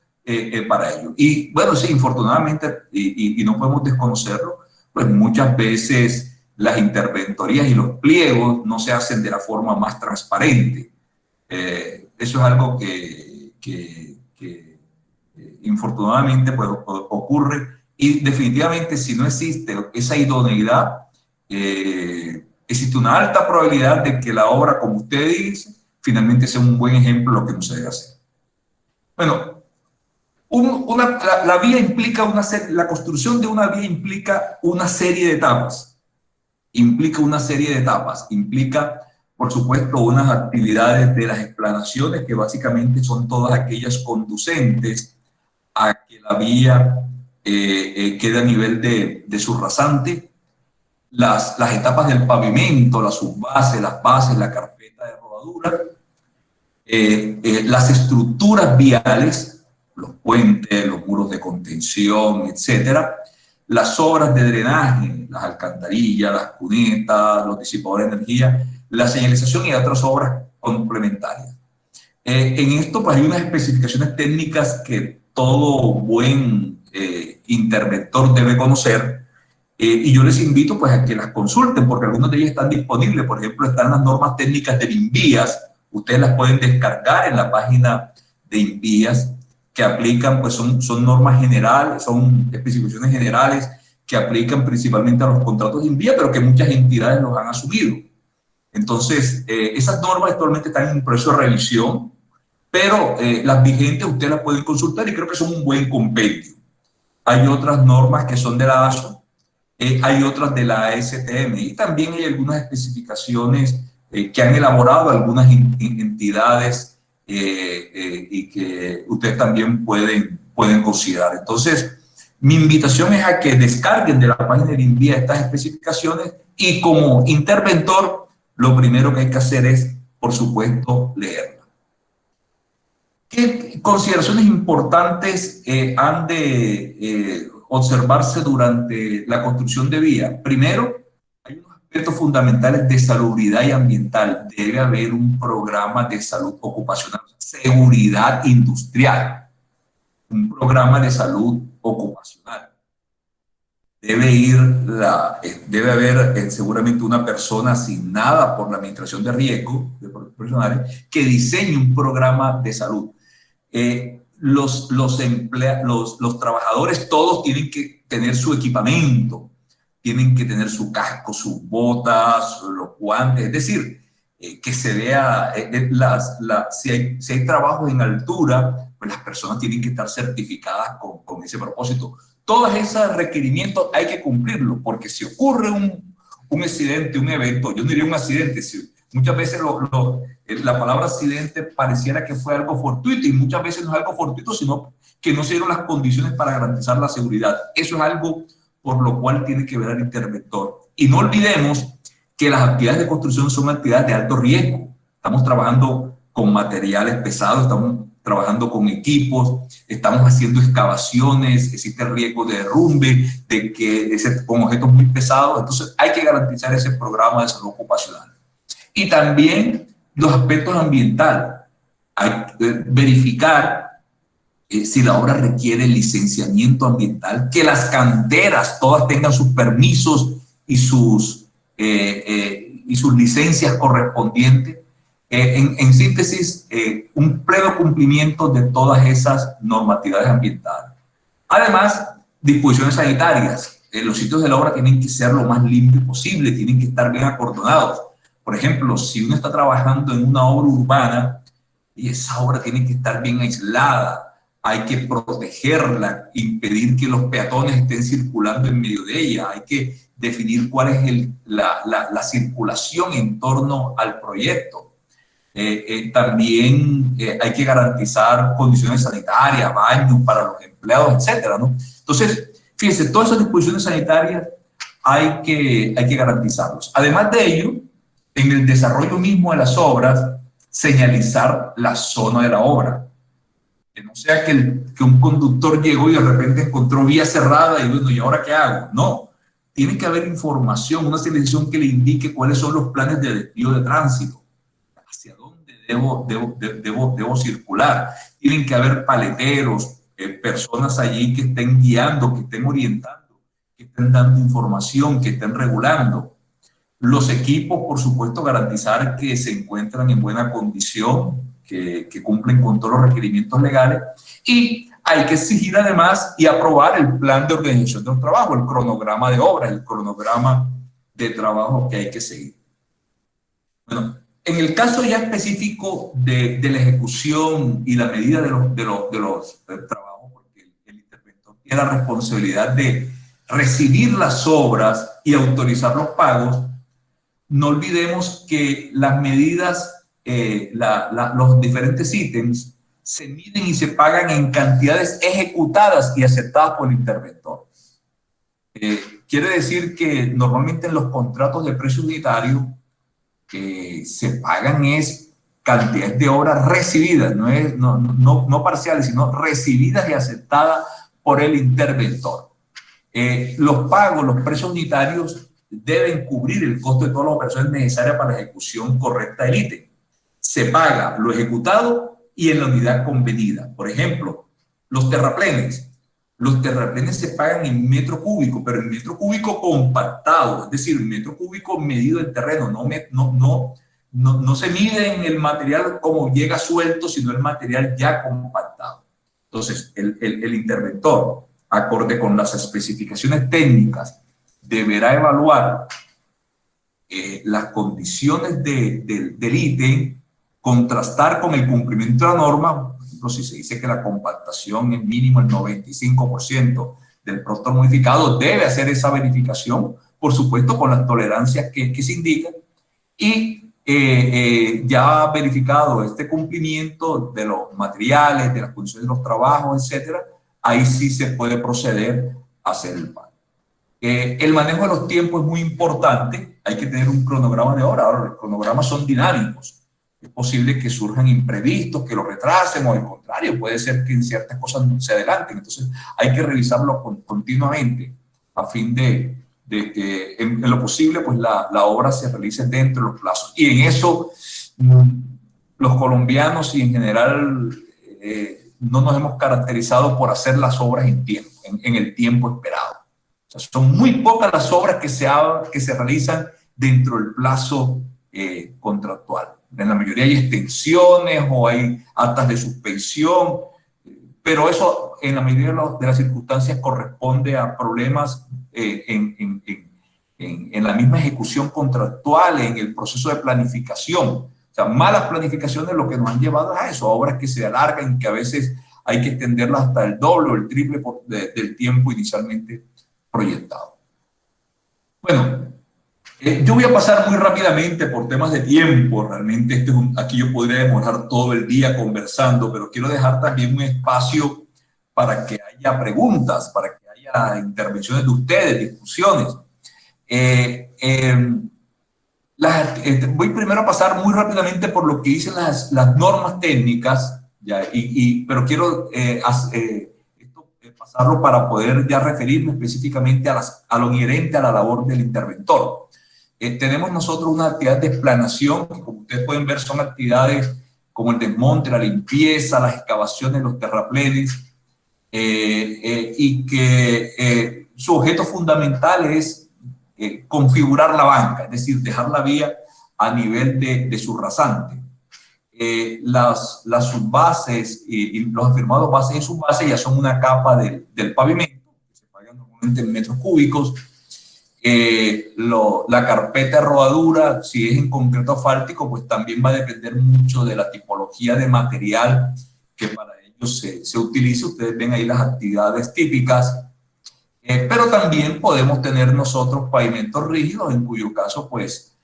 para ello. Y bueno, sí, infortunadamente, y no podemos desconocerlo, pues muchas veces las interventorías y los pliegos no se hacen de la forma más transparente. Eso es algo que infortunadamente pues, ocurre, y definitivamente si no existe esa idoneidad, existe una alta probabilidad de que la obra, como usted dice, finalmente sea un buen ejemplo de lo que no se debe hacer. Bueno, la vía implica la construcción de una vía implica una serie de etapas. Implica, por supuesto, unas actividades de las explanaciones que básicamente son todas aquellas conducentes a que la vía quede a nivel de su rasante, las etapas del pavimento, la subbase, las bases, la carpeta de rodadura, las estructuras viales, los puentes, los muros de contención, etcétera, las obras de drenaje, las alcantarillas, las cunetas, los disipadores de energía, la señalización y otras obras complementarias. En esto pues hay unas especificaciones técnicas que todo buen interventor debe conocer, y yo les invito pues a que las consulten porque algunas de ellas están disponibles. Por ejemplo, están las normas técnicas del INVIAS, ustedes las pueden descargar en la página de INVIAS, que aplican, pues son normas generales, son especificaciones generales que aplican principalmente a los contratos de INVIAS, pero que muchas entidades los han asumido. Entonces, esas normas actualmente están en un proceso de revisión, pero las vigentes ustedes las pueden consultar y creo que son un buen compendio. Hay otras normas que son de la ASO, hay otras de la ASTM, y también hay algunas especificaciones que han elaborado algunas entidades y que ustedes también pueden considerar. Entonces, mi invitación es a que descarguen de la página del INVIA estas especificaciones, y como interventor, lo primero que hay que hacer es, por supuesto, leerla. ¿Qué consideraciones importantes han de observarse durante la construcción de vía? Primero, hay unos aspectos fundamentales de salubridad y ambiental. Debe haber un programa de salud ocupacional, seguridad industrial, un programa de salud ocupacional. Debe haber seguramente una persona asignada por la Administración de Riesgo de Profesionales que diseñe un programa de salud. Los trabajadores todos tienen que tener su equipamiento, tienen que tener su casco, sus botas, los guantes, es decir, que se vea, si hay trabajos en altura, pues las personas tienen que estar certificadas con ese propósito. Todos esos requerimientos hay que cumplirlos, porque si ocurre un accidente, un evento, yo no diría un accidente, muchas veces la palabra accidente pareciera que fue algo fortuito, y muchas veces no es algo fortuito, sino que no se dieron las condiciones para garantizar la seguridad. Eso es algo por lo cual tiene que ver al interventor. Y no olvidemos que las actividades de construcción son actividades de alto riesgo. Estamos trabajando con materiales pesados, estamos trabajando con equipos, estamos haciendo excavaciones, existe el riesgo de derrumbe, con objetos muy pesados. Entonces hay que garantizar ese programa de salud ocupacional. Y también los aspectos ambientales. Hay que verificar si la obra requiere licenciamiento ambiental, que las canteras todas tengan sus permisos y sus licencias correspondientes. En síntesis, un pleno cumplimiento de todas esas normatividades ambientales. Además, disposiciones sanitarias. Los sitios de la obra tienen que ser lo más limpios posible, tienen que estar bien acordonados. Por ejemplo, si uno está trabajando en una obra urbana, y esa obra tiene que estar bien aislada, hay que protegerla, impedir que los peatones estén circulando en medio de ella, hay que definir cuál es la circulación en torno al proyecto. También hay que garantizar condiciones sanitarias, baños para los empleados, etcétera, ¿no? Entonces, fíjense, todas esas disposiciones sanitarias hay que garantizarlos. Además de ello, en el desarrollo mismo de las obras, señalizar la zona de la obra. Que no sea que un conductor llegó y de repente encontró vía cerrada y bueno, ¿y ahora qué hago? No, tiene que haber información, una señalización que le indique cuáles son los planes de desvío de tránsito, hacia dónde debo circular. Tienen que haber paleteros, personas allí que estén guiando, que estén orientando, que estén dando información, que estén regulando. Los equipos, por supuesto, garantizar que se encuentran en buena condición, que cumplen con todos los requerimientos legales, y hay que exigir además y aprobar el plan de organización de los trabajos, el cronograma de obras, el cronograma de trabajo que hay que seguir. Bueno, en el caso ya específico de la ejecución y la medida de los trabajos, porque el interventor tiene la responsabilidad de recibir las obras y autorizar los pagos, no olvidemos que las medidas, los diferentes ítems se miden y se pagan en cantidades ejecutadas y aceptadas por el interventor. Quiere decir que normalmente en los contratos de precio unitario se pagan cantidades de obras recibidas, no parciales, sino recibidas y aceptadas por el interventor. Los pagos, los precios unitarios deben cubrir el costo de todas las operaciones necesarias para la ejecución correcta del ítem. Se paga lo ejecutado y en la unidad convenida. Por ejemplo, los terraplenes. Los terraplenes se pagan en metro cúbico, pero en metro cúbico compactado, es decir, metro cúbico medido en terreno, no se mide en el material como llega suelto, sino el material ya compactado. Entonces, el interventor, acorde con las especificaciones técnicas, deberá evaluar las condiciones del ítem, contrastar con el cumplimiento de la norma. Por ejemplo, si se dice que la compactación es mínimo el 95% del producto modificado, debe hacer esa verificación, por supuesto, con las tolerancias que se indican, y ya verificado este cumplimiento de los materiales, de las condiciones de los trabajos, etcétera, ahí sí se puede proceder a hacer el pago. El manejo de los tiempos es muy importante, hay que tener un cronograma de hora. Ahora, los cronogramas son dinámicos, es posible que surjan imprevistos, que lo retrasen, o al contrario, puede ser que en ciertas cosas no se adelanten. Entonces hay que revisarlo continuamente a fin de que en lo posible pues la obra se realice dentro de los plazos. Y en eso los colombianos y en general no nos hemos caracterizado por hacer las obras en tiempo, en el tiempo esperado. O sea, son muy pocas las obras que se realizan dentro del plazo contractual. En la mayoría hay extensiones o hay actas de suspensión, pero eso en la mayoría de las circunstancias corresponde a problemas en la misma ejecución contractual, en el proceso de planificación. O sea, malas planificaciones lo que nos han llevado a eso, a obras que se alargan, que a veces hay que extenderlas hasta el doble o el triple del tiempo inicialmente proyectado. Bueno, yo voy a pasar muy rápidamente por temas de tiempo. Realmente aquí yo podría demorar todo el día conversando, pero quiero dejar también un espacio para que haya preguntas, para que haya intervenciones de ustedes, discusiones. Voy primero a pasar muy rápidamente por lo que dicen las normas técnicas, ya, pero quiero pasarlo para poder ya referirme específicamente a lo inherente a la labor del interventor. Tenemos nosotros una actividad de explanación, que como ustedes pueden ver son actividades como el desmonte, la limpieza, las excavaciones, los terraplenes, y que su objeto fundamental es configurar la banca, es decir, dejar la vía a nivel de su rasante. Las subbases y los afirmados bases y subbases ya son una capa del pavimento, que se pagan normalmente en metros cúbicos. La carpeta de rodadura, si es en concreto asfáltico, pues también va a depender mucho de la tipología de material que para ellos se utilice. Ustedes ven ahí las actividades típicas, pero también podemos tener nosotros pavimentos rígidos, en cuyo caso, pues,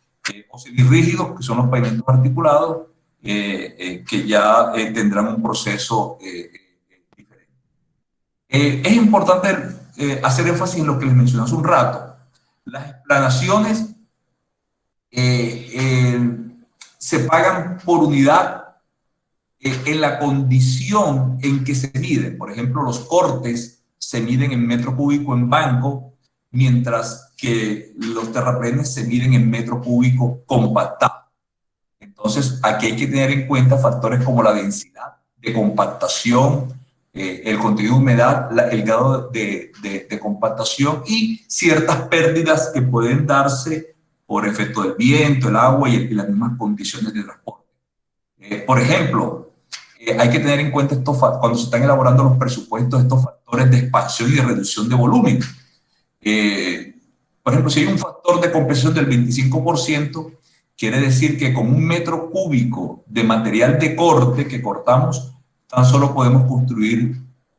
o semirrígidos, que son los pavimentos articulados, que ya tendrán un proceso diferente. Es importante hacer énfasis en lo que les mencioné hace un rato. Las explanaciones se pagan por unidad en la condición en que se miden. Por ejemplo, los cortes se miden en metro cúbico en banco, mientras que los terraplenes se miden en metro cúbico compactado. Entonces, aquí hay que tener en cuenta factores como la densidad de compactación, el contenido de humedad, el grado de compactación y ciertas pérdidas que pueden darse por efecto del viento, el agua y las mismas condiciones de transporte. Por ejemplo, hay que tener en cuenta cuando se están elaborando los presupuestos, estos factores de expansión y de reducción de volumen. Por ejemplo, si hay un factor de compensación del 25%, quiere decir que con un metro cúbico de material de corte que cortamos, tan solo podemos construir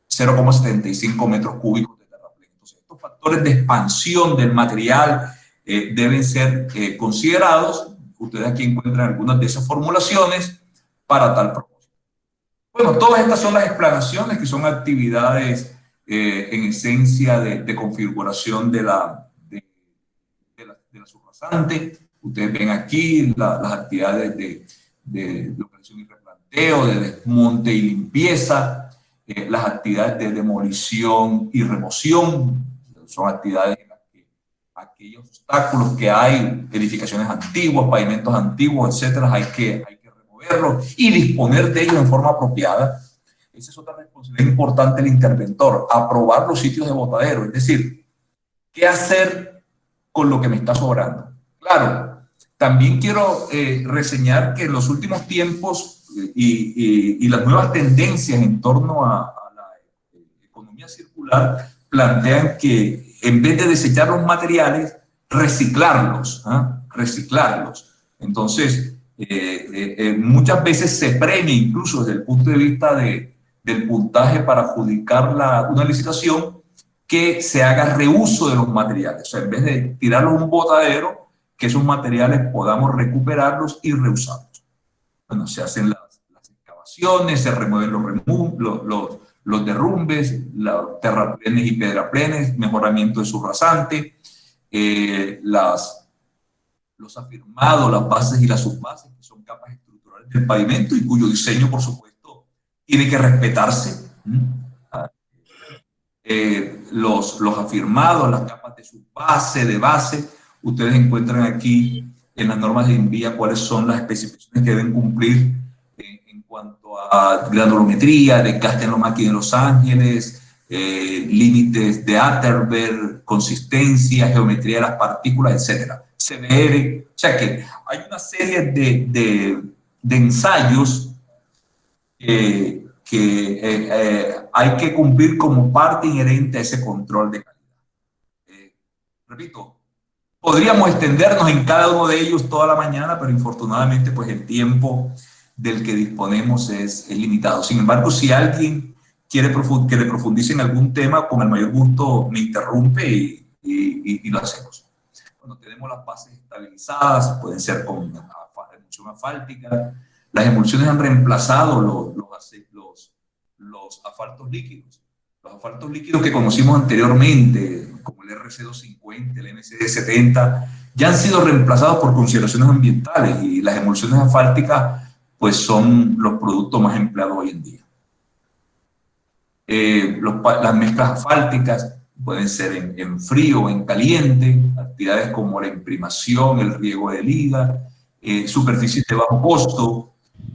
0,75 metros cúbicos de terraplén. Entonces, estos factores de expansión del material deben ser considerados. Ustedes aquí encuentran algunas de esas formulaciones para tal propósito. Bueno, todas estas son las explanaciones, que son actividades en esencia de configuración de la subrasante. Ustedes ven aquí las actividades de lo que inversión y replanteo, de desmonte y limpieza, las actividades de demolición y remoción, son actividades en las que aquellos obstáculos que hay, edificaciones antiguas, pavimentos antiguos, etcétera, hay que removerlos y disponer de ellos en forma apropiada. Esa es otra responsabilidad importante del interventor, aprobar los sitios de botadero, es decir, ¿qué hacer con lo que me está sobrando? Claro, también quiero reseñar que en los últimos tiempos y las nuevas tendencias en torno a la economía circular plantean que en vez de desechar los materiales, reciclarlos, reciclarlos. Entonces, muchas veces se premia incluso desde el punto de vista del puntaje para adjudicar una licitación, que se haga reuso de los materiales. O sea, en vez de tirarlos a un botadero, que esos materiales podamos recuperarlos y reusarlos. Bueno, se hacen las excavaciones, se remueven los derrumbes, los terraplenes y pedraplenes, mejoramiento de su rasante, los afirmados, las bases y las subbases, que son capas estructurales del pavimento y cuyo diseño, por supuesto, tiene que respetarse. Los afirmados, las capas de subbase, de base, ustedes encuentran aquí en las normas de INVIA cuáles son las especificaciones que deben cumplir en cuanto a granulometría, desgaste en la máquina de Los Ángeles, límites de Atterberg, consistencia, geometría de las partículas, etc. CBR, o sea que hay una serie de ensayos que hay que cumplir como parte inherente a ese control de calidad. Repito, podríamos extendernos en cada uno de ellos toda la mañana, pero infortunadamente pues el tiempo del que disponemos es limitado. Sin embargo, si alguien quiere que le profundice en algún tema, con el mayor gusto me interrumpe y lo hacemos. Bueno, tenemos las bases estabilizadas, pueden ser con emulsión asfáltica. Las emulsiones han reemplazado los asfaltos líquidos. Los asfaltos líquidos que conocimos anteriormente, como el RC250, el MCD70, ya han sido reemplazados por consideraciones ambientales, y las emulsiones asfálticas pues son los productos más empleados hoy en día. Las mezclas asfálticas pueden ser en frío o en caliente, actividades como la imprimación, el riego de liga, superficies de bajo costo,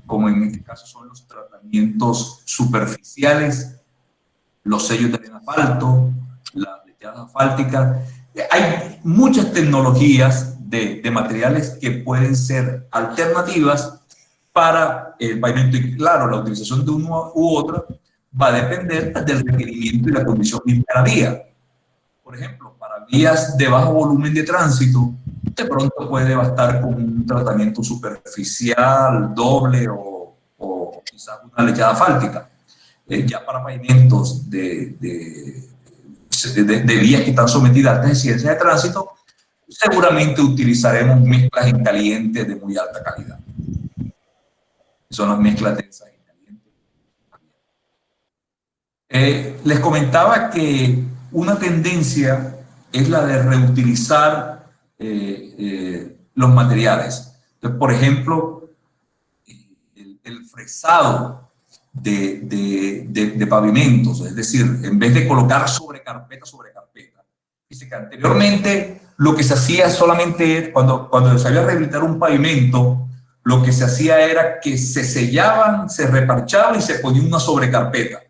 como en este caso son los tratamientos superficiales, los sellos de asfalto, las lechadas asfálticas. Hay muchas tecnologías de materiales que pueden ser alternativas para el pavimento, y claro, la utilización de uno u otra va a depender del requerimiento y la condición misma de la vía. Por ejemplo, para vías de bajo volumen de tránsito, de pronto puede bastar con un tratamiento superficial, doble o quizás una lechada asfáltica. Ya para pavimentos de vías que están sometidas a altas exigencias de tránsito, seguramente utilizaremos mezclas en caliente de muy alta calidad. Son las mezclas densas en caliente. Les comentaba que una tendencia es la de reutilizar los materiales. Entonces, por ejemplo, el fresado de pavimentos, es decir, en vez de colocar sobre carpeta, dice que anteriormente lo que se hacía solamente cuando se había rehabilitar un pavimento, lo que se hacía era que se sellaban, se reparchaban y se ponía una sobrecarpeta.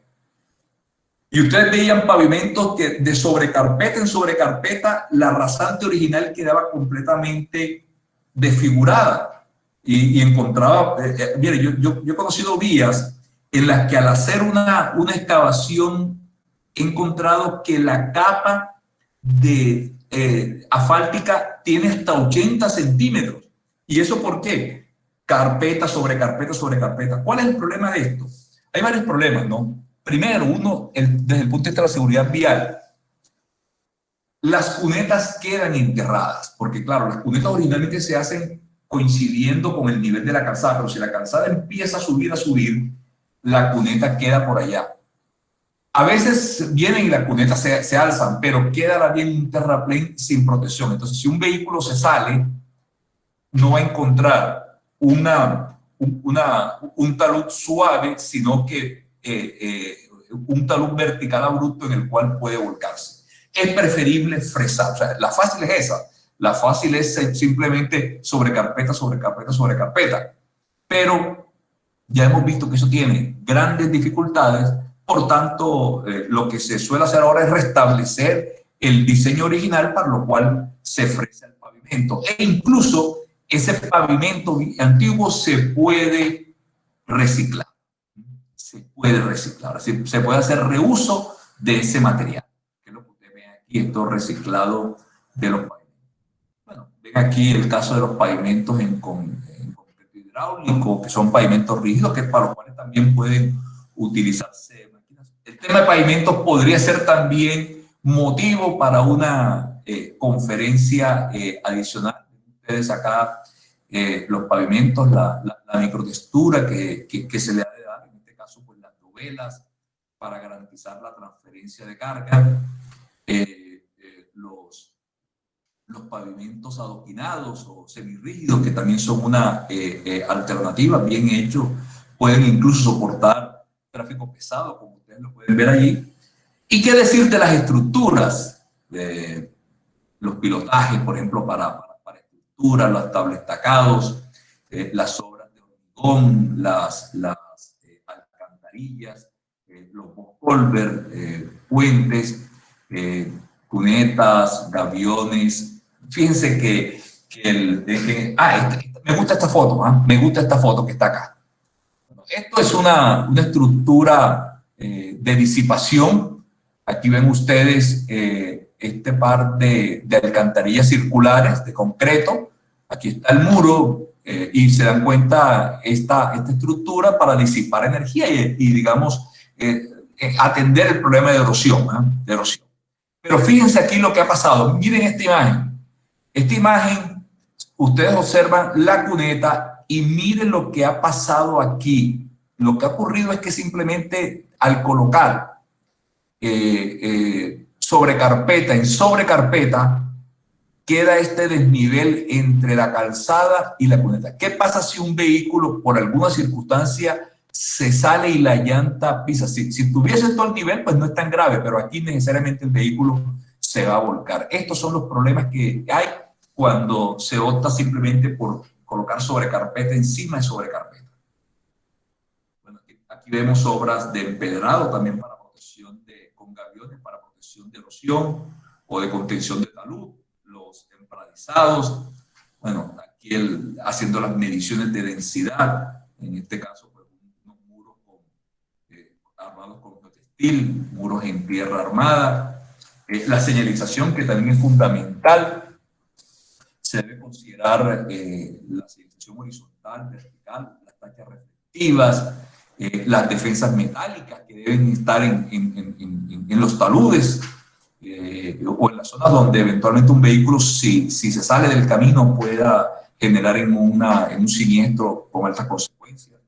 Y ustedes veían pavimentos que de sobrecarpeta en sobrecarpeta la rasante original quedaba completamente desfigurada. Y encontraba, mire, yo he conocido vías en las que al hacer una excavación he encontrado que la capa de asfáltica tiene hasta 80 centímetros. ¿Y eso por qué? Carpeta sobre carpeta sobre carpeta. ¿Cuál es el problema de esto? Hay varios problemas, ¿no? Primero, uno, desde el punto de vista de la seguridad vial, las cunetas quedan enterradas, porque claro, las cunetas originalmente se hacen coincidiendo con el nivel de la calzada, pero si la calzada empieza a subir, la cuneta queda por allá. A veces vienen y las cunetas se alzan, pero queda la vía en un terraplén sin protección. Entonces, si un vehículo se sale, no va a encontrar una un talud suave, sino que un talud vertical abrupto en el cual puede volcarse. Es preferible fresar. O sea, la fácil es esa. La fácil es simplemente sobre carpeta, sobre carpeta, sobre carpeta. Pero ya hemos visto que eso tiene grandes dificultades. Por tanto, lo que se suele hacer ahora es restablecer el diseño original, para lo cual se fresa el pavimento. E incluso ese pavimento antiguo se puede reciclar. Se puede reciclar. Se puede hacer reuso de ese material. Que es lo que usted ve aquí, esto reciclado de los pavimentos. Bueno, ven aquí el caso de los pavimentos en concreto hidráulico, que son pavimentos rígidos, que para los cuales también pueden utilizarse máquinas. El tema de pavimentos podría ser también motivo para una conferencia adicional. Ustedes acá, los pavimentos, la microtextura que se le ha de dar, en este caso, pues las dovelas para garantizar la transferencia de carga, los pavimentos adoquinados o semirrígidos, que también son una alternativa, bien hechos, pueden incluso soportar tráfico pesado, como ustedes lo pueden ver allí. ¿Y qué decir de las estructuras? Los pilotajes, por ejemplo, para estructuras, los tablestacados, las obras de hormigón, las alcantarillas, los box-culvert, puentes, cunetas, gaviones. Fíjense que me gusta esta foto, me gusta esta foto que está acá. Bueno, esto es una estructura de disipación. Aquí ven ustedes este par de alcantarillas circulares de concreto. Aquí está el muro y se dan cuenta esta estructura para disipar energía y digamos, atender el problema de erosión, Pero fíjense aquí lo que ha pasado. Miren esta imagen. Esta imagen, ustedes observan la cuneta y miren lo que ha pasado aquí. Lo que ha ocurrido es que simplemente al colocar sobre carpeta, queda este desnivel entre la calzada y la cuneta. ¿Qué pasa si un vehículo, por alguna circunstancia, se sale y la llanta pisa? Si tuviese todo el nivel, pues no es tan grave, pero aquí necesariamente el vehículo se va a volcar. Estos son los problemas que hay cuando se opta simplemente por colocar sobre carpeta encima de sobre carpeta. Bueno, aquí vemos obras de empedrado también para protección con gaviones, para protección de erosión o de contención de talud, los empradizados. Bueno, aquí haciendo las mediciones de densidad, en este caso, pues, unos muros armados con textil, muros en tierra armada. La señalización, que también es fundamental. Se debe considerar la señalización horizontal, vertical, las tachas reflectivas, las defensas metálicas que deben estar en los taludes o en las zonas donde eventualmente un vehículo, si se sale del camino, pueda generar en un siniestro con altas consecuencias.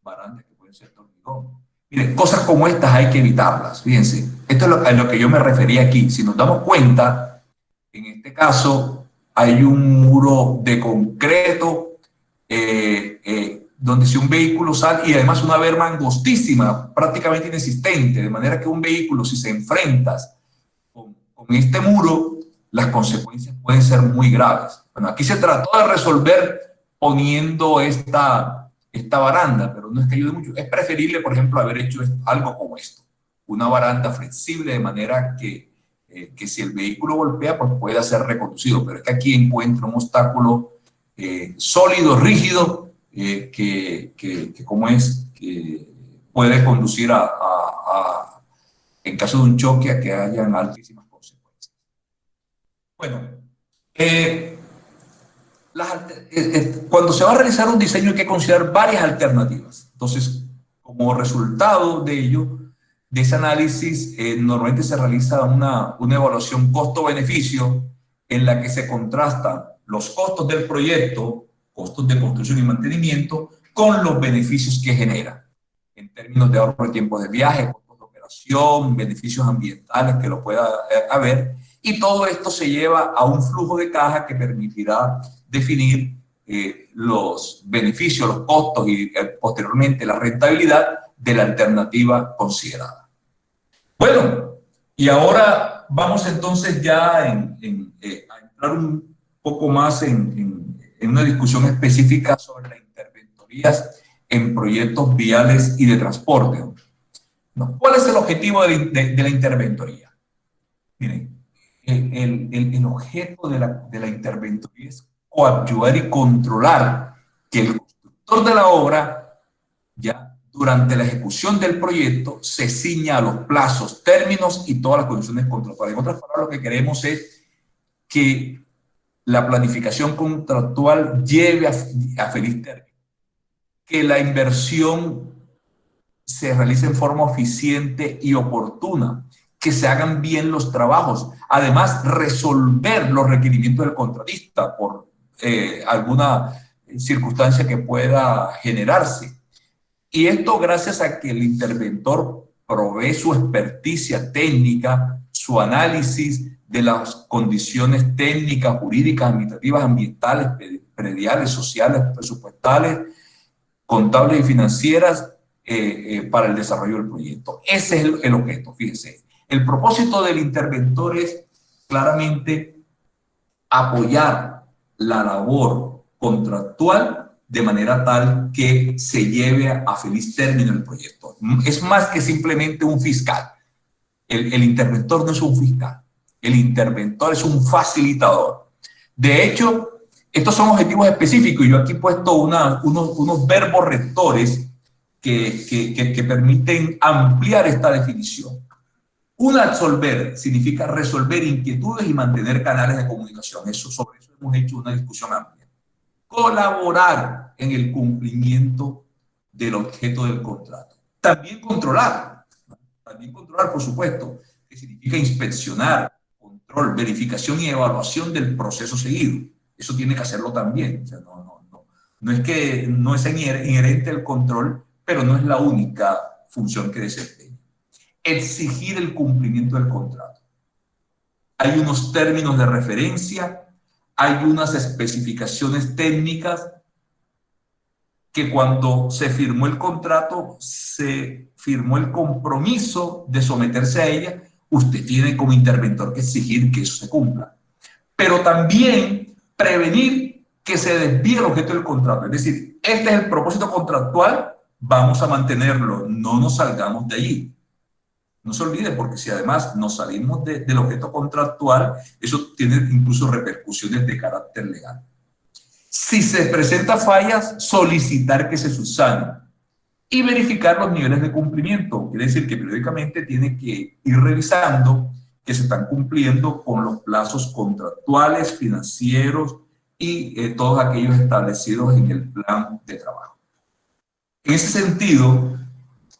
Barandas que pueden ser de hormigón. Miren, cosas como estas hay que evitarlas. Fíjense, esto es a lo que yo me refería aquí. Si nos damos cuenta, en este caso hay un muro de concreto donde si un vehículo sale, y además una berma angostísima, prácticamente inexistente, de manera que un vehículo, si se enfrenta con este muro, las consecuencias pueden ser muy graves. Bueno, aquí se trató de resolver poniendo esta baranda, pero no es que ayude mucho. Es preferible, por ejemplo, haber hecho algo como esto, una baranda flexible, de manera que si el vehículo golpea, pues pueda ser reconducido. Pero es que aquí encuentra un obstáculo sólido, rígido, que puede conducir en caso de un choque, a que hayan altísimas consecuencias. Bueno, cuando se va a realizar un diseño hay que considerar varias alternativas. Entonces, como resultado de ello, de ese análisis, normalmente se realiza una evaluación costo-beneficio en la que se contrastan los costos del proyecto, costos de construcción y mantenimiento, con los beneficios que genera, en términos de ahorro de tiempo de viaje, costos de operación, beneficios ambientales que lo pueda haber, y todo esto se lleva a un flujo de caja que permitirá definir los beneficios, los costos y posteriormente la rentabilidad de la alternativa considerada. Bueno, y ahora vamos entonces ya a entrar un poco más en una discusión específica sobre las interventorías en proyectos viales y de transporte. ¿Cuál es el objetivo de la interventoría? Miren, el objeto de la interventoría es coadyuvar y controlar que el constructor de la obra, ya durante la ejecución del proyecto, se ciña a los plazos, términos y todas las condiciones contractuales. En otras palabras, lo que queremos es que la planificación contractual lleve a feliz término, que la inversión se realice en forma eficiente y oportuna, que se hagan bien los trabajos. Además, resolver los requerimientos del contratista por alguna circunstancia que pueda generarse. Y esto gracias a que el interventor provee su experticia técnica, su análisis de las condiciones técnicas, jurídicas, administrativas, ambientales, prediales, sociales, presupuestales, contables y financieras para el desarrollo del proyecto. Ese es el objeto, fíjense. El propósito del interventor es claramente apoyar la labor contractual de manera tal que se lleve a feliz término el proyecto. Es más que simplemente un fiscal. El interventor no es un fiscal. El interventor es un facilitador. De hecho, estos son objetivos específicos y yo aquí he puesto unos verbos rectores que permiten ampliar esta definición. Absolver significa resolver inquietudes y mantener canales de comunicación. Sobre eso hemos hecho una discusión amplia. Colaborar en el cumplimiento del objeto del contrato. También controlar, por supuesto, que significa inspeccionar, control, verificación y evaluación del proceso seguido. Eso tiene que hacerlo también. O sea, no es que no es inherente el control, pero no es la única función que desempeña. Exigir el cumplimiento del contrato. Hay unos términos de referencia, hay unas especificaciones técnicas que cuando se firmó el contrato, se firmó el compromiso de someterse a ella. Usted tiene como interventor que exigir que eso se cumpla. Pero también prevenir que se desvíe el objeto del contrato. Es decir, este es el propósito contractual, vamos a mantenerlo, no nos salgamos de allí. No se olvide, porque si además nos salimos del objeto contractual, eso tiene incluso repercusiones de carácter legal. Si se presentan fallas, solicitar que se subsanen y verificar los niveles de cumplimiento. Quiere decir que periódicamente tiene que ir revisando que se están cumpliendo con los plazos contractuales, financieros y todos aquellos establecidos en el plan de trabajo. En ese sentido,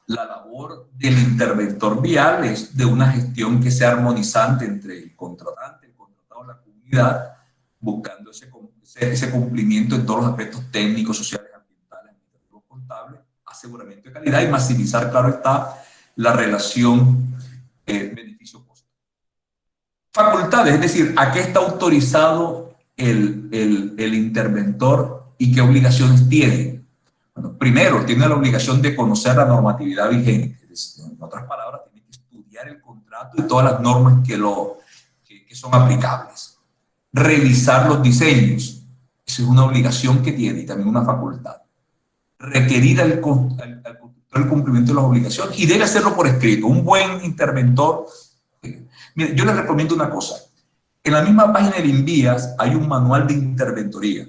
la labor del interventor vial es de una gestión que sea armonizante entre el contratante, el contratado, la comunidad, buscando ese cumplimiento en todos los aspectos técnicos, sociales, ambientales, administrativos, contables, aseguramiento de calidad y maximizar, claro está, la relación beneficio-costo. Facultades, es decir, ¿a qué está autorizado el interventor y qué obligaciones tiene? Bueno, primero, tiene la obligación de conocer la normatividad vigente. En otras palabras, tiene que estudiar el contrato y todas las normas que son aplicables. Revisar los diseños. Esa es una obligación que tiene y también una facultad. Requerir al constructor el cumplimiento de las obligaciones y debe hacerlo por escrito. Un buen interventor. Mire, yo les recomiendo una cosa. En la misma página del INVIAS hay un manual de interventoría.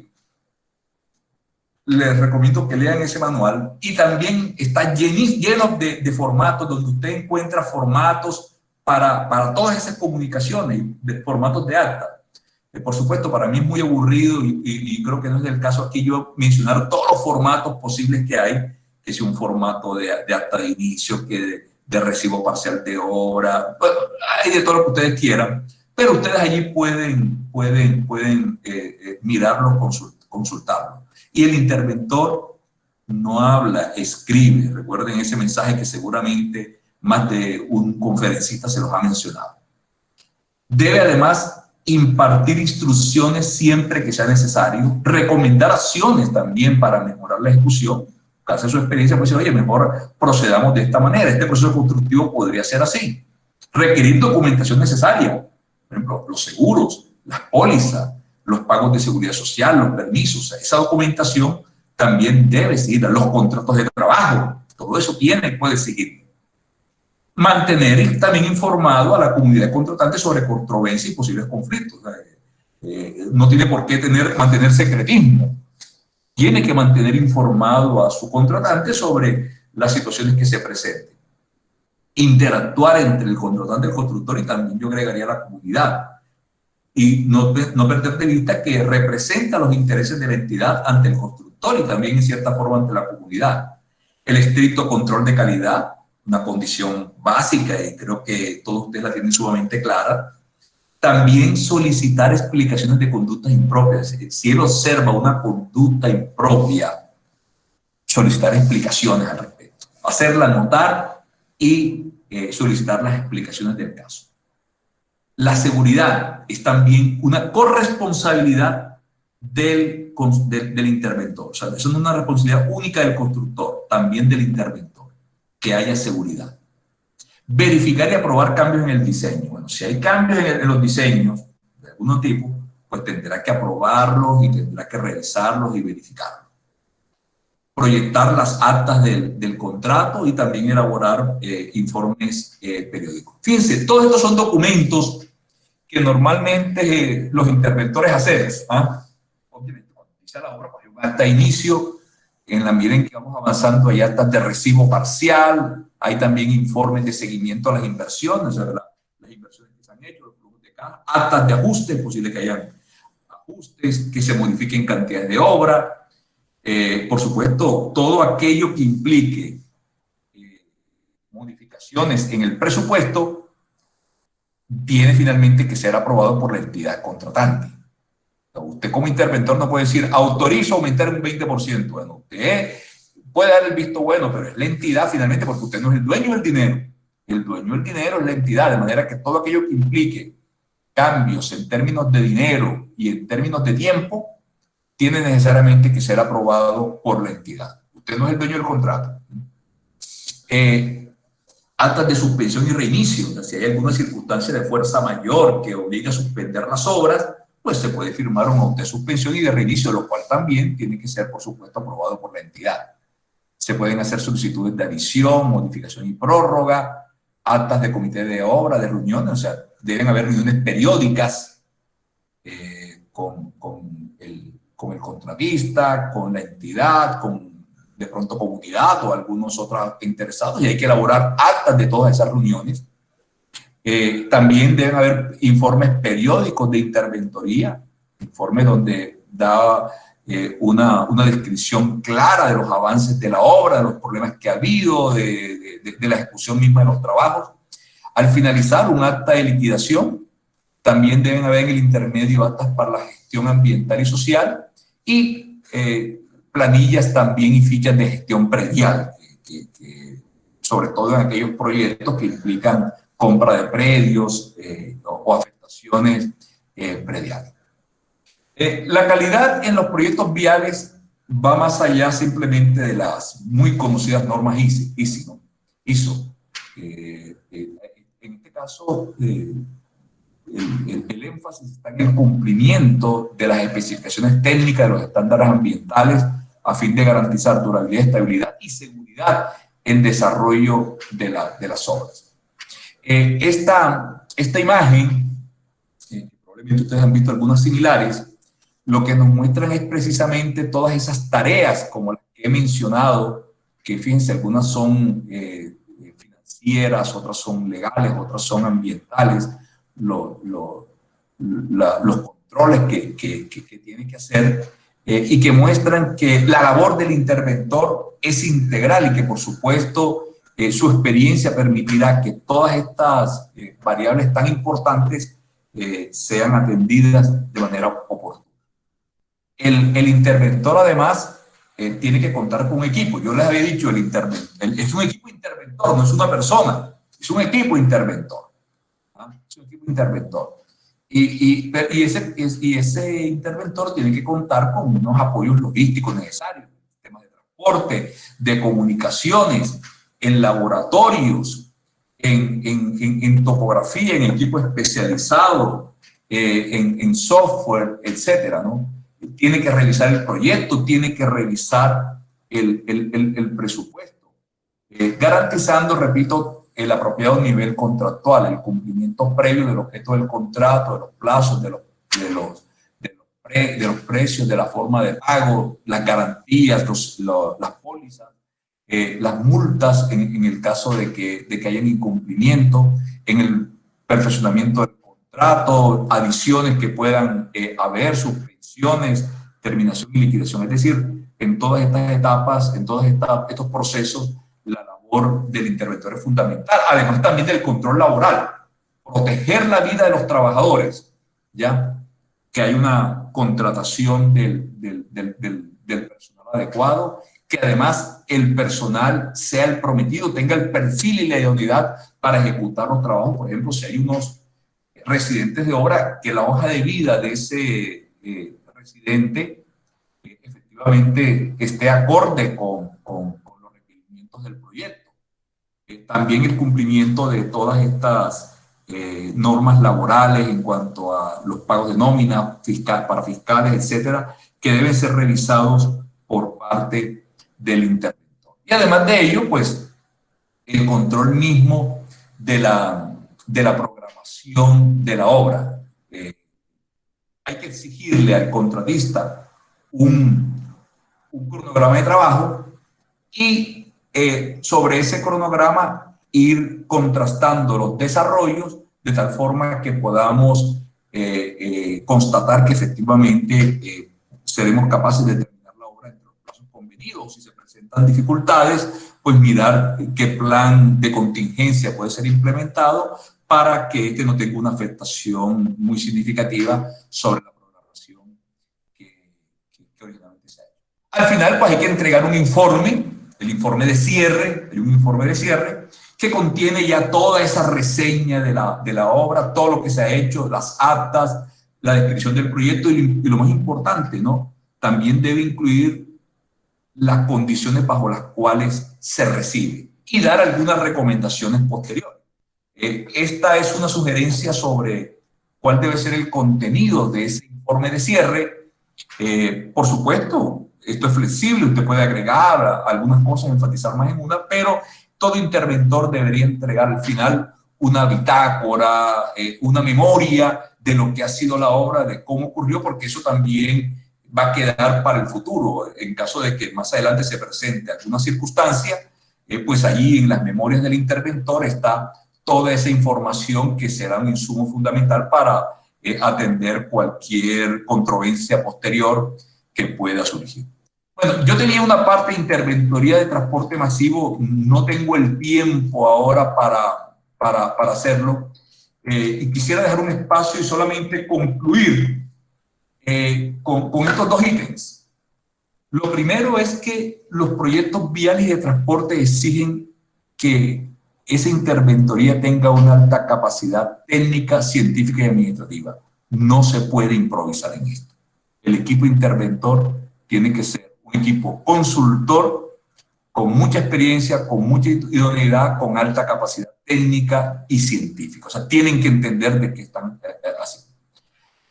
Les recomiendo que lean ese manual y también está lleno de formatos donde usted encuentra formatos para todas esas comunicaciones, de formatos de acta. Por supuesto, para mí es muy aburrido y creo que no es el caso aquí yo mencionar todos los formatos posibles que hay, que sea un formato de acta de inicio, que de recibo parcial de obra, bueno, hay de todo lo que ustedes quieran, pero ustedes allí pueden mirarlo, consultarlo. Y el interventor no habla, escribe. Recuerden ese mensaje que seguramente más de un conferencista se los ha mencionado. Debe además impartir instrucciones siempre que sea necesario, recomendar acciones también para mejorar la ejecución. Hace su experiencia, pues decir, oye, mejor procedamos de esta manera, este proceso constructivo podría ser así. Requerir documentación necesaria, por ejemplo, los seguros, las pólizas, los pagos de seguridad social, los permisos, esa documentación también debe seguir, los contratos de trabajo, todo eso puede seguir. Mantener también informado a la comunidad contratante sobre controversia y posibles conflictos. No tiene por qué mantener secretismo. Tiene que mantener informado a su contratante sobre las situaciones que se presenten. Interactuar entre el contratante y el constructor, y también yo agregaría la comunidad. Y no perder de vista que representa los intereses de la entidad ante el constructor y también en cierta forma ante la comunidad. El estricto control de calidad, una condición básica y creo que todos ustedes la tienen sumamente clara. También solicitar explicaciones de conductas impropias. Si él observa una conducta impropia, solicitar explicaciones al respecto. Hacerla notar y solicitar las explicaciones del caso. La seguridad es también una corresponsabilidad del interventor. O sea, eso no es una responsabilidad única del constructor, también del interventor, que haya seguridad. Verificar y aprobar cambios en el diseño. Bueno, si hay cambios en los diseños de algún tipo, pues tendrá que aprobarlos y tendrá que revisarlos y verificarlos. Proyectar las actas del contrato y también elaborar informes periódicos. Fíjense, todos estos son documentos que normalmente los interventores hacen. Obviamente, cuando inicia la obra, pues hay un acta de inicio, en la medida en que vamos avanzando hay actas de recibo parcial, hay también informes de seguimiento a las inversiones, o sea, las inversiones que se han hecho, los flujos de caja, actas de ajuste, es posible que hayan ajustes, que se modifiquen cantidades de obra. Por supuesto, todo aquello que implique modificaciones en el presupuesto tiene finalmente que ser aprobado por la entidad contratante. Usted como interventor no puede decir, autorizo aumentar un 20%. Bueno, usted puede dar el visto bueno, pero es la entidad finalmente, porque usted no es el dueño del dinero. El dueño del dinero es la entidad, de manera que todo aquello que implique cambios en términos de dinero y en términos de tiempo, tiene necesariamente que ser aprobado por la entidad. Usted no es el dueño del contrato. Actas de suspensión y reinicio. O sea, si hay alguna circunstancia de fuerza mayor que obliga a suspender las obras, pues se puede firmar un acta de suspensión y de reinicio, lo cual también tiene que ser, por supuesto, aprobado por la entidad. Se pueden hacer solicitudes de adición, modificación y prórroga, actas de comité de obra, de reuniones, o sea, deben haber reuniones periódicas con el contratista, con la entidad, con de pronto comunidad o algunos otros interesados, y hay que elaborar actas de todas esas reuniones. También deben haber informes periódicos de interventoría, informes donde da una descripción clara de los avances de la obra, de los problemas que ha habido, de la ejecución misma de los trabajos. Al finalizar un acta de liquidación, también deben haber en el intermedio actas para la gestión ambiental y social y planillas también y fichas de gestión predial, sobre todo en aquellos proyectos que implican compra de predios o afectaciones prediales. La calidad en los proyectos viales va más allá simplemente de las muy conocidas normas ISO. En este caso, el énfasis está en el cumplimiento de las especificaciones técnicas de los estándares ambientales a fin de garantizar durabilidad, estabilidad y seguridad en desarrollo de las obras. Esta imagen, probablemente ustedes han visto algunas similares, lo que nos muestran es precisamente todas esas tareas como las que he mencionado, que fíjense, algunas son financieras, otras son legales, otras son ambientales, los controles que tiene que hacer y que muestran que la labor del interventor es integral y que por supuesto su experiencia permitirá que todas estas variables tan importantes sean atendidas de manera oportuna. El interventor además tiene que contar con un equipo. Yo les había dicho, es un equipo interventor, no es una persona, es un equipo interventor. Es un equipo interventor. Y ese interventor tiene que contar con unos apoyos logísticos necesarios, temas de transporte, de comunicaciones, en laboratorios, en topografía, en equipo especializado, en software, etcétera, ¿no? Tiene que revisar el proyecto, tiene que revisar el presupuesto, garantizando, repito, el apropiado nivel contractual, el cumplimiento previo del objeto del contrato, de los plazos, de los precios, de la forma de pago, las garantías, las pólizas, las multas en el caso de que haya incumplimiento, en el perfeccionamiento del contrato, adiciones que puedan haber, suspensiones, terminación y liquidación. Es decir, en todas estas etapas, en todos estos procesos, la labor del interventor es fundamental. Además también del control laboral, proteger la vida de los trabajadores, ¿ya? Que hay una contratación del personal adecuado, que además el personal sea el prometido, tenga el perfil y la idoneidad para ejecutar los trabajos. Por ejemplo, si hay unos residentes de obra, que la hoja de vida de ese residente efectivamente esté acorde con los requerimientos del proyecto. También el cumplimiento de todas estas normas laborales en cuanto a los pagos de nómina, para fiscales, etcétera, que deben ser revisados por parte del interventor. Y además de ello, pues, el control mismo de la programación de la obra. Hay que exigirle al contratista un cronograma de trabajo y sobre ese cronograma ir contrastando los desarrollos de tal forma que podamos constatar que efectivamente seremos capaces de terminar la obra entre los plazos convenidos. Si se presentan dificultades, pues mirar qué plan de contingencia puede ser implementado para que este no tenga una afectación muy significativa sobre la programación que originalmente se ha hecho. Al final, pues hay que entregar un informe, el informe de cierre, que contiene ya toda esa reseña de la obra, todo lo que se ha hecho, las actas, la descripción del proyecto y lo más importante, ¿no? También debe incluir las condiciones bajo las cuales se recibe y dar algunas recomendaciones posteriores. Esta es una sugerencia sobre cuál debe ser el contenido de ese informe de cierre. Por supuesto, esto es flexible, usted puede agregar algunas cosas, enfatizar más en una, pero todo interventor debería entregar al final una bitácora, una memoria de lo que ha sido la obra, de cómo ocurrió, porque eso también va a quedar para el futuro. En caso de que más adelante se presente alguna circunstancia, pues allí en las memorias del interventor está toda esa información que será un insumo fundamental para atender cualquier controversia posterior que pueda surgir. Bueno, yo tenía una parte de interventoría de transporte masivo, no tengo el tiempo ahora para hacerlo, y quisiera dejar un espacio y solamente concluir con estos dos ítems. Lo primero es que los proyectos viales y de transporte exigen que esa interventoría tenga una alta capacidad técnica, científica y administrativa. No se puede improvisar en esto. El equipo interventor tiene que ser un equipo consultor con mucha experiencia, con mucha idoneidad, con alta capacidad técnica y científica. O sea, tienen que entender de qué están haciendo.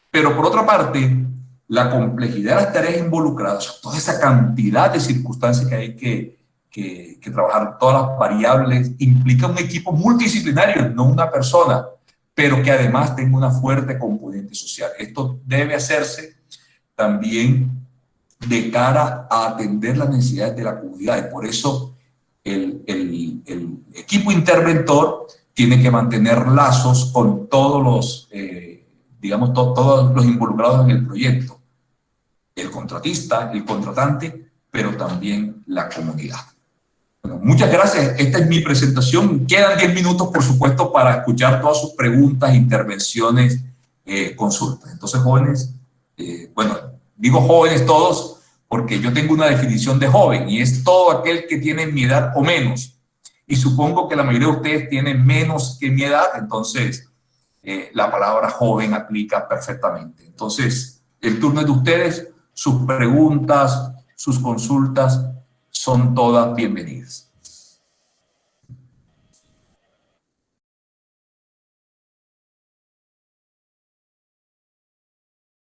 Pero por otra parte, la complejidad de las tareas involucradas, toda esa cantidad de circunstancias que hay que trabajar, todas las variables, implica un equipo multidisciplinario, no una persona, pero que además tenga una fuerte componente social. Esto debe hacerse también de cara a atender las necesidades de la comunidad. Y por eso el equipo interventor tiene que mantener lazos con todos los, digamos, todos los involucrados en el proyecto. El contratista, el contratante, pero también la comunidad. Bueno, muchas gracias. Esta es mi presentación. Quedan 10 minutos, por supuesto, para escuchar todas sus preguntas, intervenciones, consultas. Entonces, jóvenes, bueno, digo jóvenes todos porque yo tengo una definición de joven y es todo aquel que tiene mi edad o menos. Y supongo que la mayoría de ustedes tienen menos que mi edad, entonces la palabra joven aplica perfectamente. Entonces, el turno es de ustedes, sus preguntas, sus consultas son todas bienvenidas.